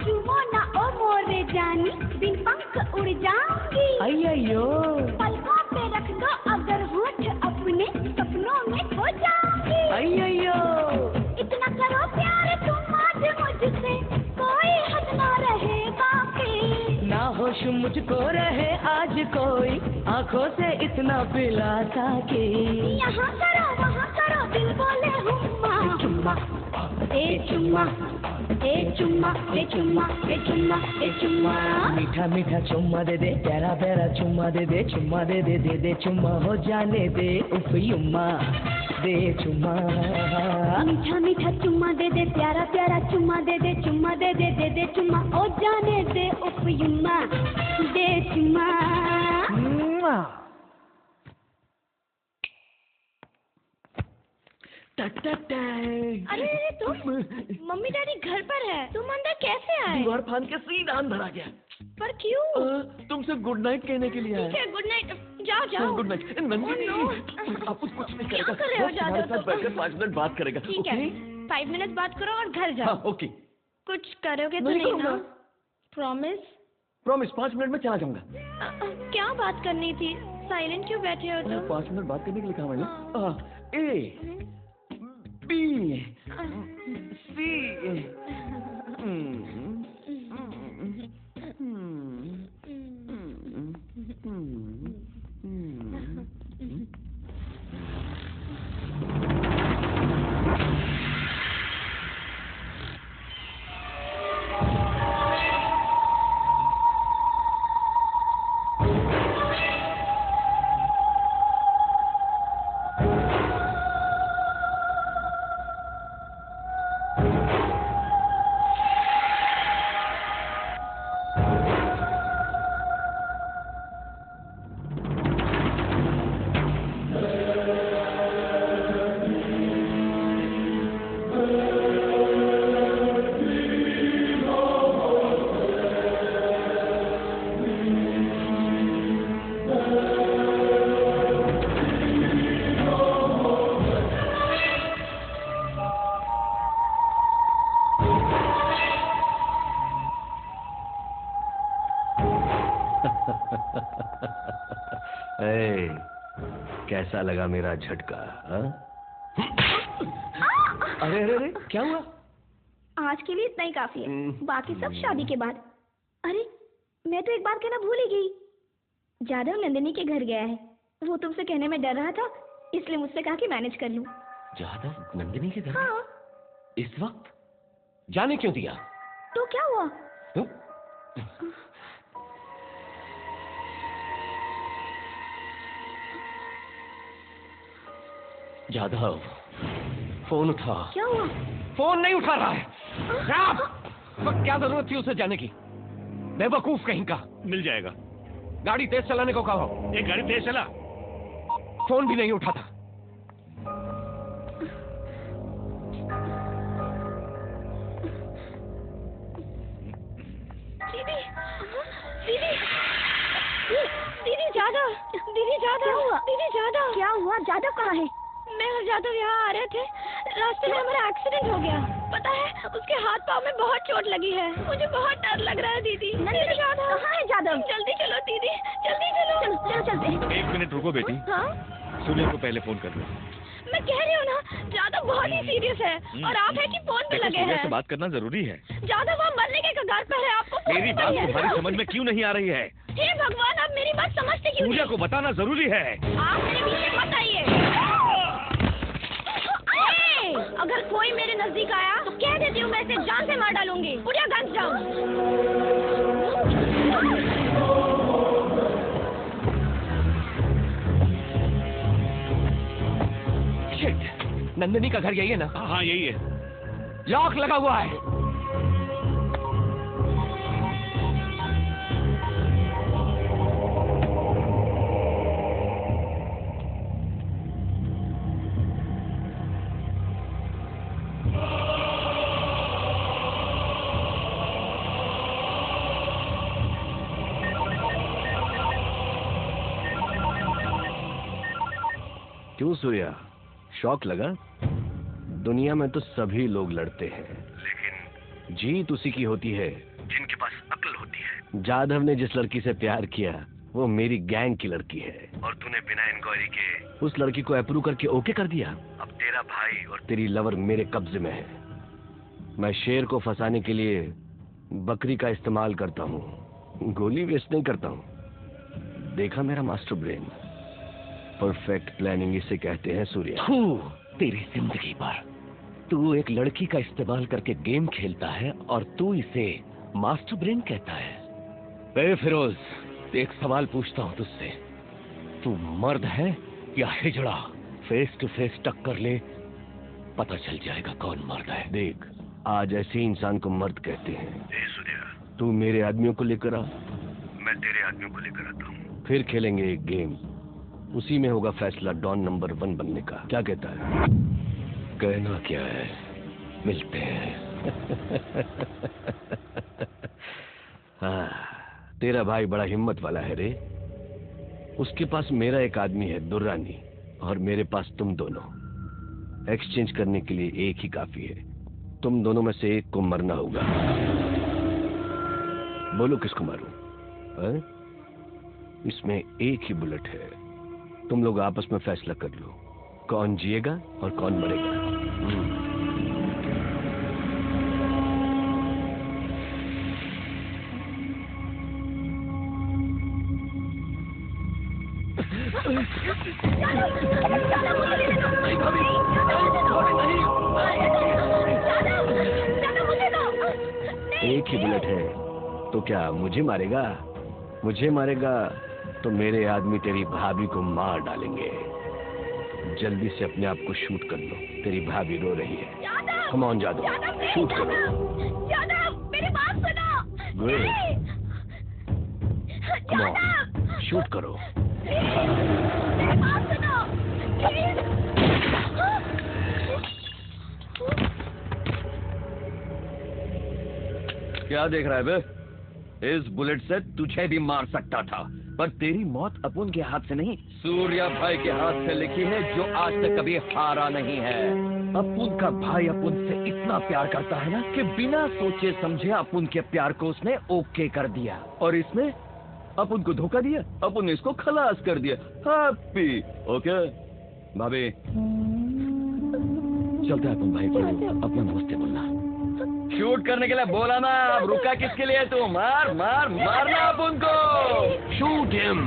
चूमो ना ओ मोरे जानी, बिन पंख उड़ जाऊंगी। अय्यो पलकों पे रख दो अगर होठ अपने, सपनों में खो जाऊंगी। अय्यो इतना करो प्यार तुम आज मुझसे, कोई हद ना रहे बाकी। ना होश मुझको रहे आज कोई, आंखों से इतना पिला सके। यहाँ करो वहाँ करो दिल बोले हुम्मा, चुम्मा ए चुम्मा ए चुम्मा ए चुम्मा ए चुम्मा ए चुम्मा। मीठा मीठा चुम्मा दे दे, प्यारा प्यारा चुम्मा दे दे, चुम्मा दे दे दे दे चुम्मा, हो जाने दे उफ युम्मा दे चुम्मा। मीठा मीठा चुम्मा दे दे, प्यारा प्यारा चुम्मा दे दे, चुम्मा दे दे दे दे चुम्मा, हो जाने दे उफ युम्मा दे चुम्मा। अरे तुम, मम्मी डैडी घर पर है, तुम अंदर कैसे आए? दीवार फान के सीधा अंदर आ गया। पर क्यों? तुमसे गुड नाइट कहने के लिए आया। ठीक है, गुड नाइट, जाओ जाओ। Good night Nandini. आपको कुछ नहीं करेगा, कर रहे हो? तुम्हारे साथ बैठकर 5 मिनट बात करेगा। ठीक है, 5 मिनट बात करो और घर जाओ। ओके। कुछ करोगे तो नहीं नहीं ना? करूँगा। प्रॉमिस? प्रॉमिस 5 मिनट में चला जाऊंगा। क्या बात करनी थी? साइलेंट क्यों बैठे हो तुम? 5 मिनट बात करने के लिए कहा मैंने। ए बी सी कैसा लगा मेरा झटका? अरे अरे अरे क्या हुआ? आज के लिए इतना ही काफी है, बाकी सब शादी के बाद। अरे मैं तो एक बात कहना भूल ही गई। जादव नंदिनी के घर गया है, वो तुमसे कहने में डर रहा था, इसलिए मुझसे कहा कि मैनेज कर लूं। जादव नंदिनी के घर? हाँ। इस वक्त जाने क्यों दिया? तो क्या हुआ? जादव फोन उठा। क्या हुआ? फोन नहीं उठा रहा है। क्या जरूरत थी उसे जाने की? बेवकूफ कहीं का। मिल जाएगा। गाड़ी तेज चलाने को कहो। एक गाड़ी तेज चला। फोन भी नहीं उठाता। दीदी, दीदी, दीदी जादव, दीदी जादव, दीदी जादव। क्या हुआ? जादव कहाँ है? मैं और जादव यहाँ आ रहे थे, रास्ते में हमारा एक्सीडेंट हो गया। पता है उसके हाथ पाँव में बहुत चोट लगी है। मुझे बहुत डर लग रहा है दीदी। दीदी जादव कहाँ है? जादव जल्दी चलो दीदी, जल्दी चलो। चलो चलो चलते। 1 मिनट रुको बेटी। हाँ सूर्य को पहले फोन कर लो। मैं कह रही हूँ ना, जादव बहुत ही सीरियस है और आप है कि फोन पे लगे सूर्य हैं। से बात करना जरूरी है। जादव वहाँ मरने के कगार पर है, आपको फोन मेरी पर बात ही है। तुम्हारी समझ में क्यों नहीं आ रही है? हे भगवान, आप मेरी बात समझते क्यों सूर्य नहीं? को बताना जरूरी है। आप मेरे पीछे मत आइए। अगर कोई मेरे नजदीक आया तो कह देती हूँ मैं इसे जान से मार डालूंगी। उठिए गन्स डाउन। शिट, नंदिनी का घर यही है ना? हाँ यही है। लॉक लगा हुआ है। क्यों सूर्या, शौक लगा? दुनिया में तो सभी लोग लड़ते हैं, लेकिन जीत उसी की होती है जिनके पास अक्ल होती है। जादव ने जिस लड़की से प्यार किया वो मेरी गैंग की लड़की है, और तूने बिना इंक्वायरी के उस लड़की को अप्रूव करके ओके कर दिया। अब तेरा भाई और तेरी लवर मेरे कब्जे में है। मैं शेर को फंसाने के लिए बकरी का इस्तेमाल करता हूँ, गोली वेस्ट नहीं करता हूँ। देखा मेरा मास्टर ब्रेन? परफेक्ट प्लानिंग इसे कहते हैं सूर्या। तेरी जिंदगी पर तू एक लड़की का इस्तेमाल करके गेम खेलता है और तू इसे मास्टर ब्रेन कहता है। ए फिरोज, एक सवाल पूछता हूँ तुझसे, तू मर्द है या हिजड़ा? फेस टू फेस टक्कर ले, पता चल जाएगा कौन मर्द है। देख, आज ऐसे इंसान को मर्द कहते हैं। सूर्या, तू मेरे आदमियों को लेकर आ, मैं तेरे आदमियों को लेकर आता हूँ। फिर खेलेंगे एक गेम, उसी में होगा फैसला डॉन नंबर 1 बनने का। क्या कहता है? कहना क्या है, मिलते हैं। हाँ, तेरा भाई बड़ा हिम्मत वाला है रे। उसके पास मेरा एक आदमी है दुर्रानी, और मेरे पास तुम दोनों। एक्सचेंज करने के लिए एक ही काफी है। तुम दोनों में से एक को मरना होगा। बोलो किसको मारूं? हैं? इसमें एक ही बुलेट है। तुम लोग आपस में फैसला कर लो, कौन जिएगा और कौन मरेगा। एक ही बुलेट है तो क्या मुझे मारेगा? मुझे मारेगा तो मेरे आदमी तेरी भाभी को मार डालेंगे। जल्दी से अपने आप को शूट कर लो, तेरी भाभी रो रही है। कम ऑन जादू, शूट करो। मेरी बात सुनो। गुड, कम ऑन, शूट करो। मेरी बात सुनो। क्या देख रहा है बे? इस बुलेट से तुझे भी मार सकता था, पर तेरी मौत अपुन के हाथ से नहीं, सूर्या भाई के हाथ से लिखी है, जो आज तक कभी हारा नहीं है। अपुन का भाई अपुन से इतना प्यार करता है ना कि बिना सोचे समझे अपुन के प्यार को उसने ओके कर दिया, और इसने अपुन को धोखा दिया। अपुन ने इसको खलास कर दिया। हैप्पी। ओके भाभी, चलते हैं अपन भाई को अपना नमस्ते बोलना। शूट करने के लिए बोला ना, अब रुका किसके लिए? तू मार मार मारना आप उनको। Shoot him.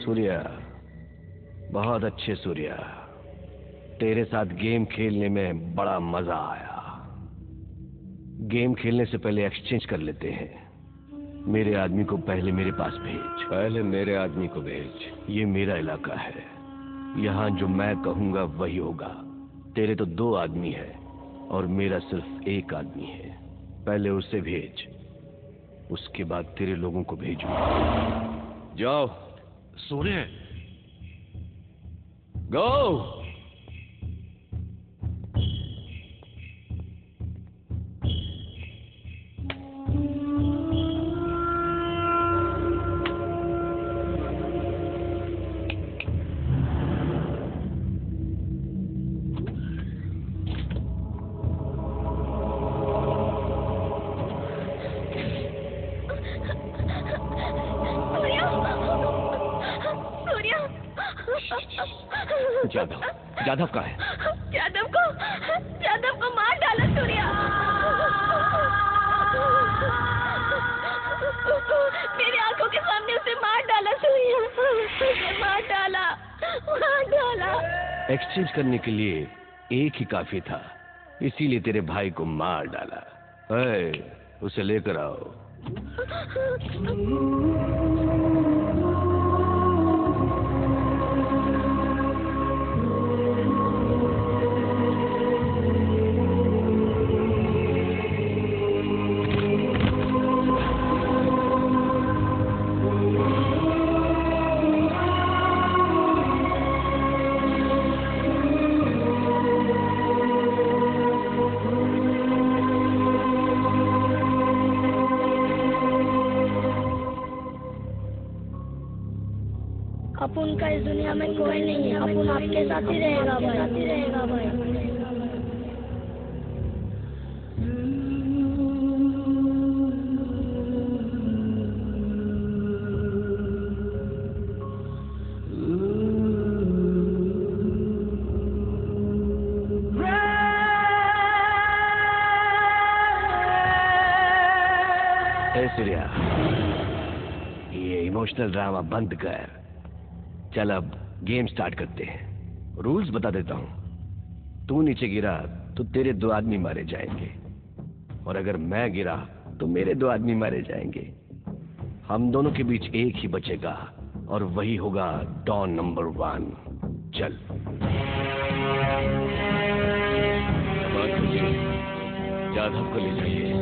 सूर्या, बहुत अच्छे सूर्या, तेरे साथ गेम खेलने में बड़ा मजा आया। गेम खेलने से पहले एक्सचेंज कर लेते हैं। मेरे आदमी को पहले मेरे पास भेज। पहले मेरे आदमी को भेज। ये मेरा इलाका है, यहाँ जो मैं कहूंगा वही होगा। तेरे तो 2 आदमी है और मेरा सिर्फ 1 आदमी है। पहले उसे भेज, उसके बाद तेरे लोगों को भेजूंगा। जाओ। सूर्य, गो। जादव का है? जादव को मार डाला सूर्या। मेरी आंखों के सामने उसे मार डाला सूर्या। उसे मार डाला। एक्सचेंज करने के लिए 1 ही काफी था, इसीलिए तेरे भाई को मार डाला। उसे लेकर आओ। अपुन का इस दुनिया में कोई नहीं है। अपुन आपके साथ ही रहेगा भाई। ए सूर्या, ये इमोशनल ड्रामा बंद कर। चल अब गेम स्टार्ट करते हैं। रूल्स बता देता हूँ। तू नीचे गिरा तो तेरे 2 आदमी मारे जाएंगे, और अगर मैं गिरा तो मेरे 2 आदमी मारे जाएंगे। हम दोनों के बीच एक ही बचेगा, और वही होगा डॉन नंबर 1। चल जाधव को ले जाइए।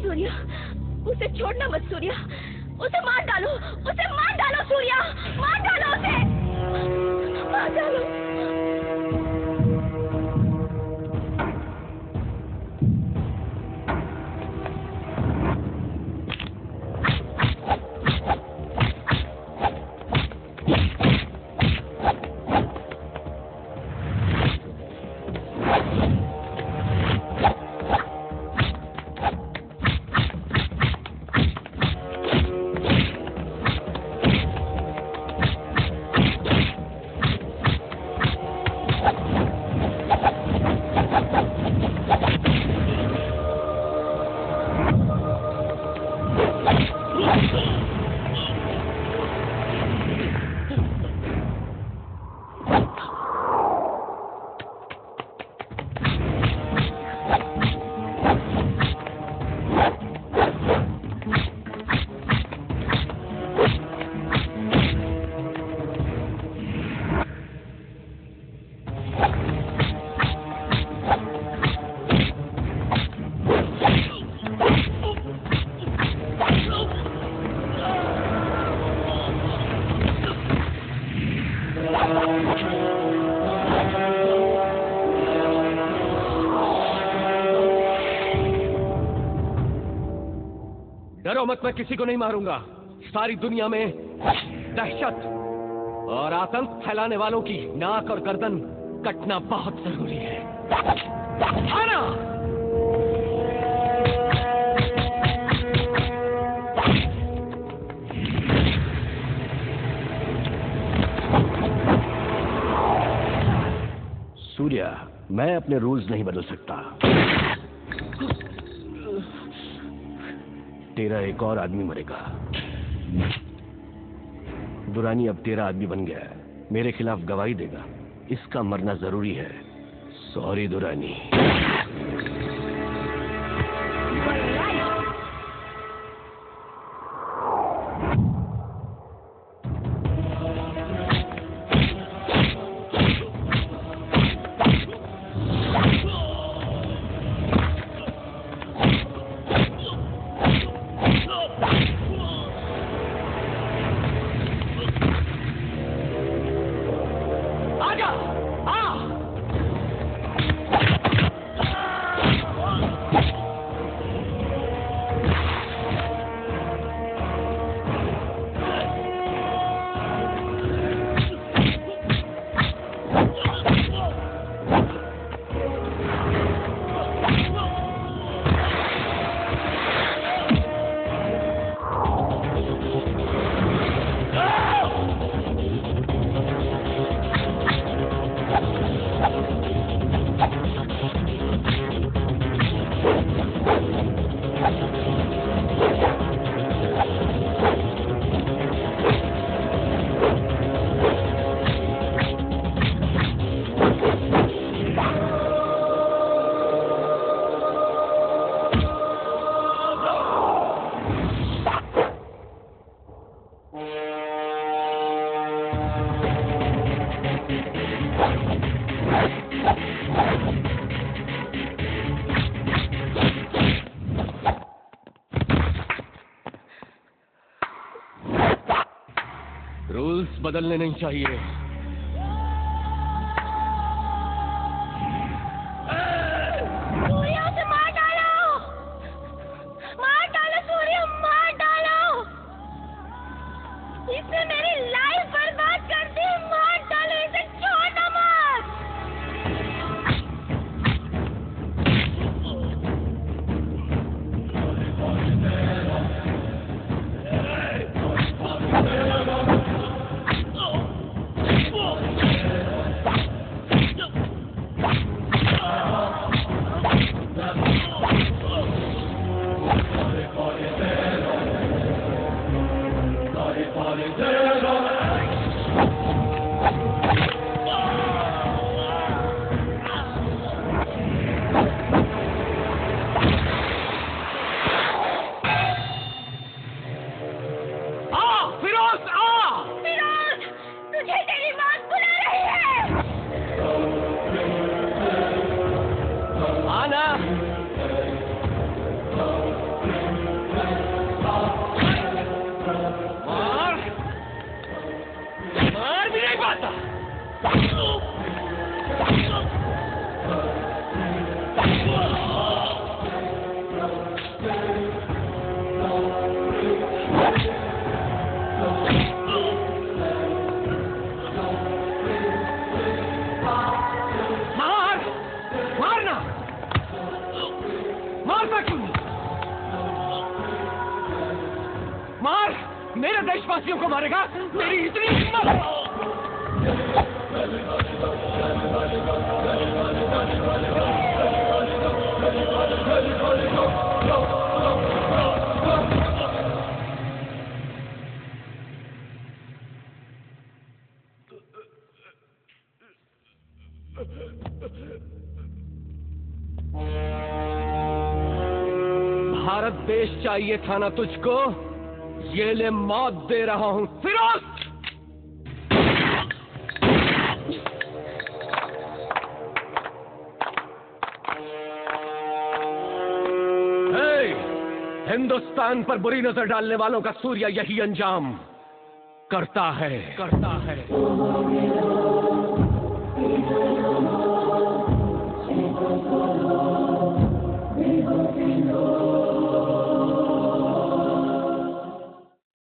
सूर्या, उसे छोड़ना मत सूर्या, उसे मार डालो, उसे मार डालो सूर्या, मार डालो उसे, मार डालो। डरो मत, मैं किसी को नहीं मारूंगा। सारी दुनिया में दहशत और आतंक फैलाने वालों की नाक और गर्दन कटना बहुत जरूरी है। आना! सूर्या, मैं अपने रूल्स नहीं बदल सकता। तेरा एक और आदमी मरेगा। दुरानी अब तेरा आदमी बन गया है, मेरे खिलाफ गवाही देगा। इसका मरना जरूरी है। सॉरी दुरानी। रूल्स बदलने नहीं चाहिए। सूर्या, उसे मार डालो, मार डालो सूर्या, मार डालो। इसने मेरी लाइफ बर्बाद कर दी। मार डालो इसे, छोड़ना मत। देशवासियों को मारेगा? मेरी इतनी हिम्मत! भारत देश चाहिए था ना तुझको? ये ले मौत दे रहा हूं फिरोज! हिंदुस्तान पर बुरी नजर डालने वालों का सूर्य यही अंजाम करता है।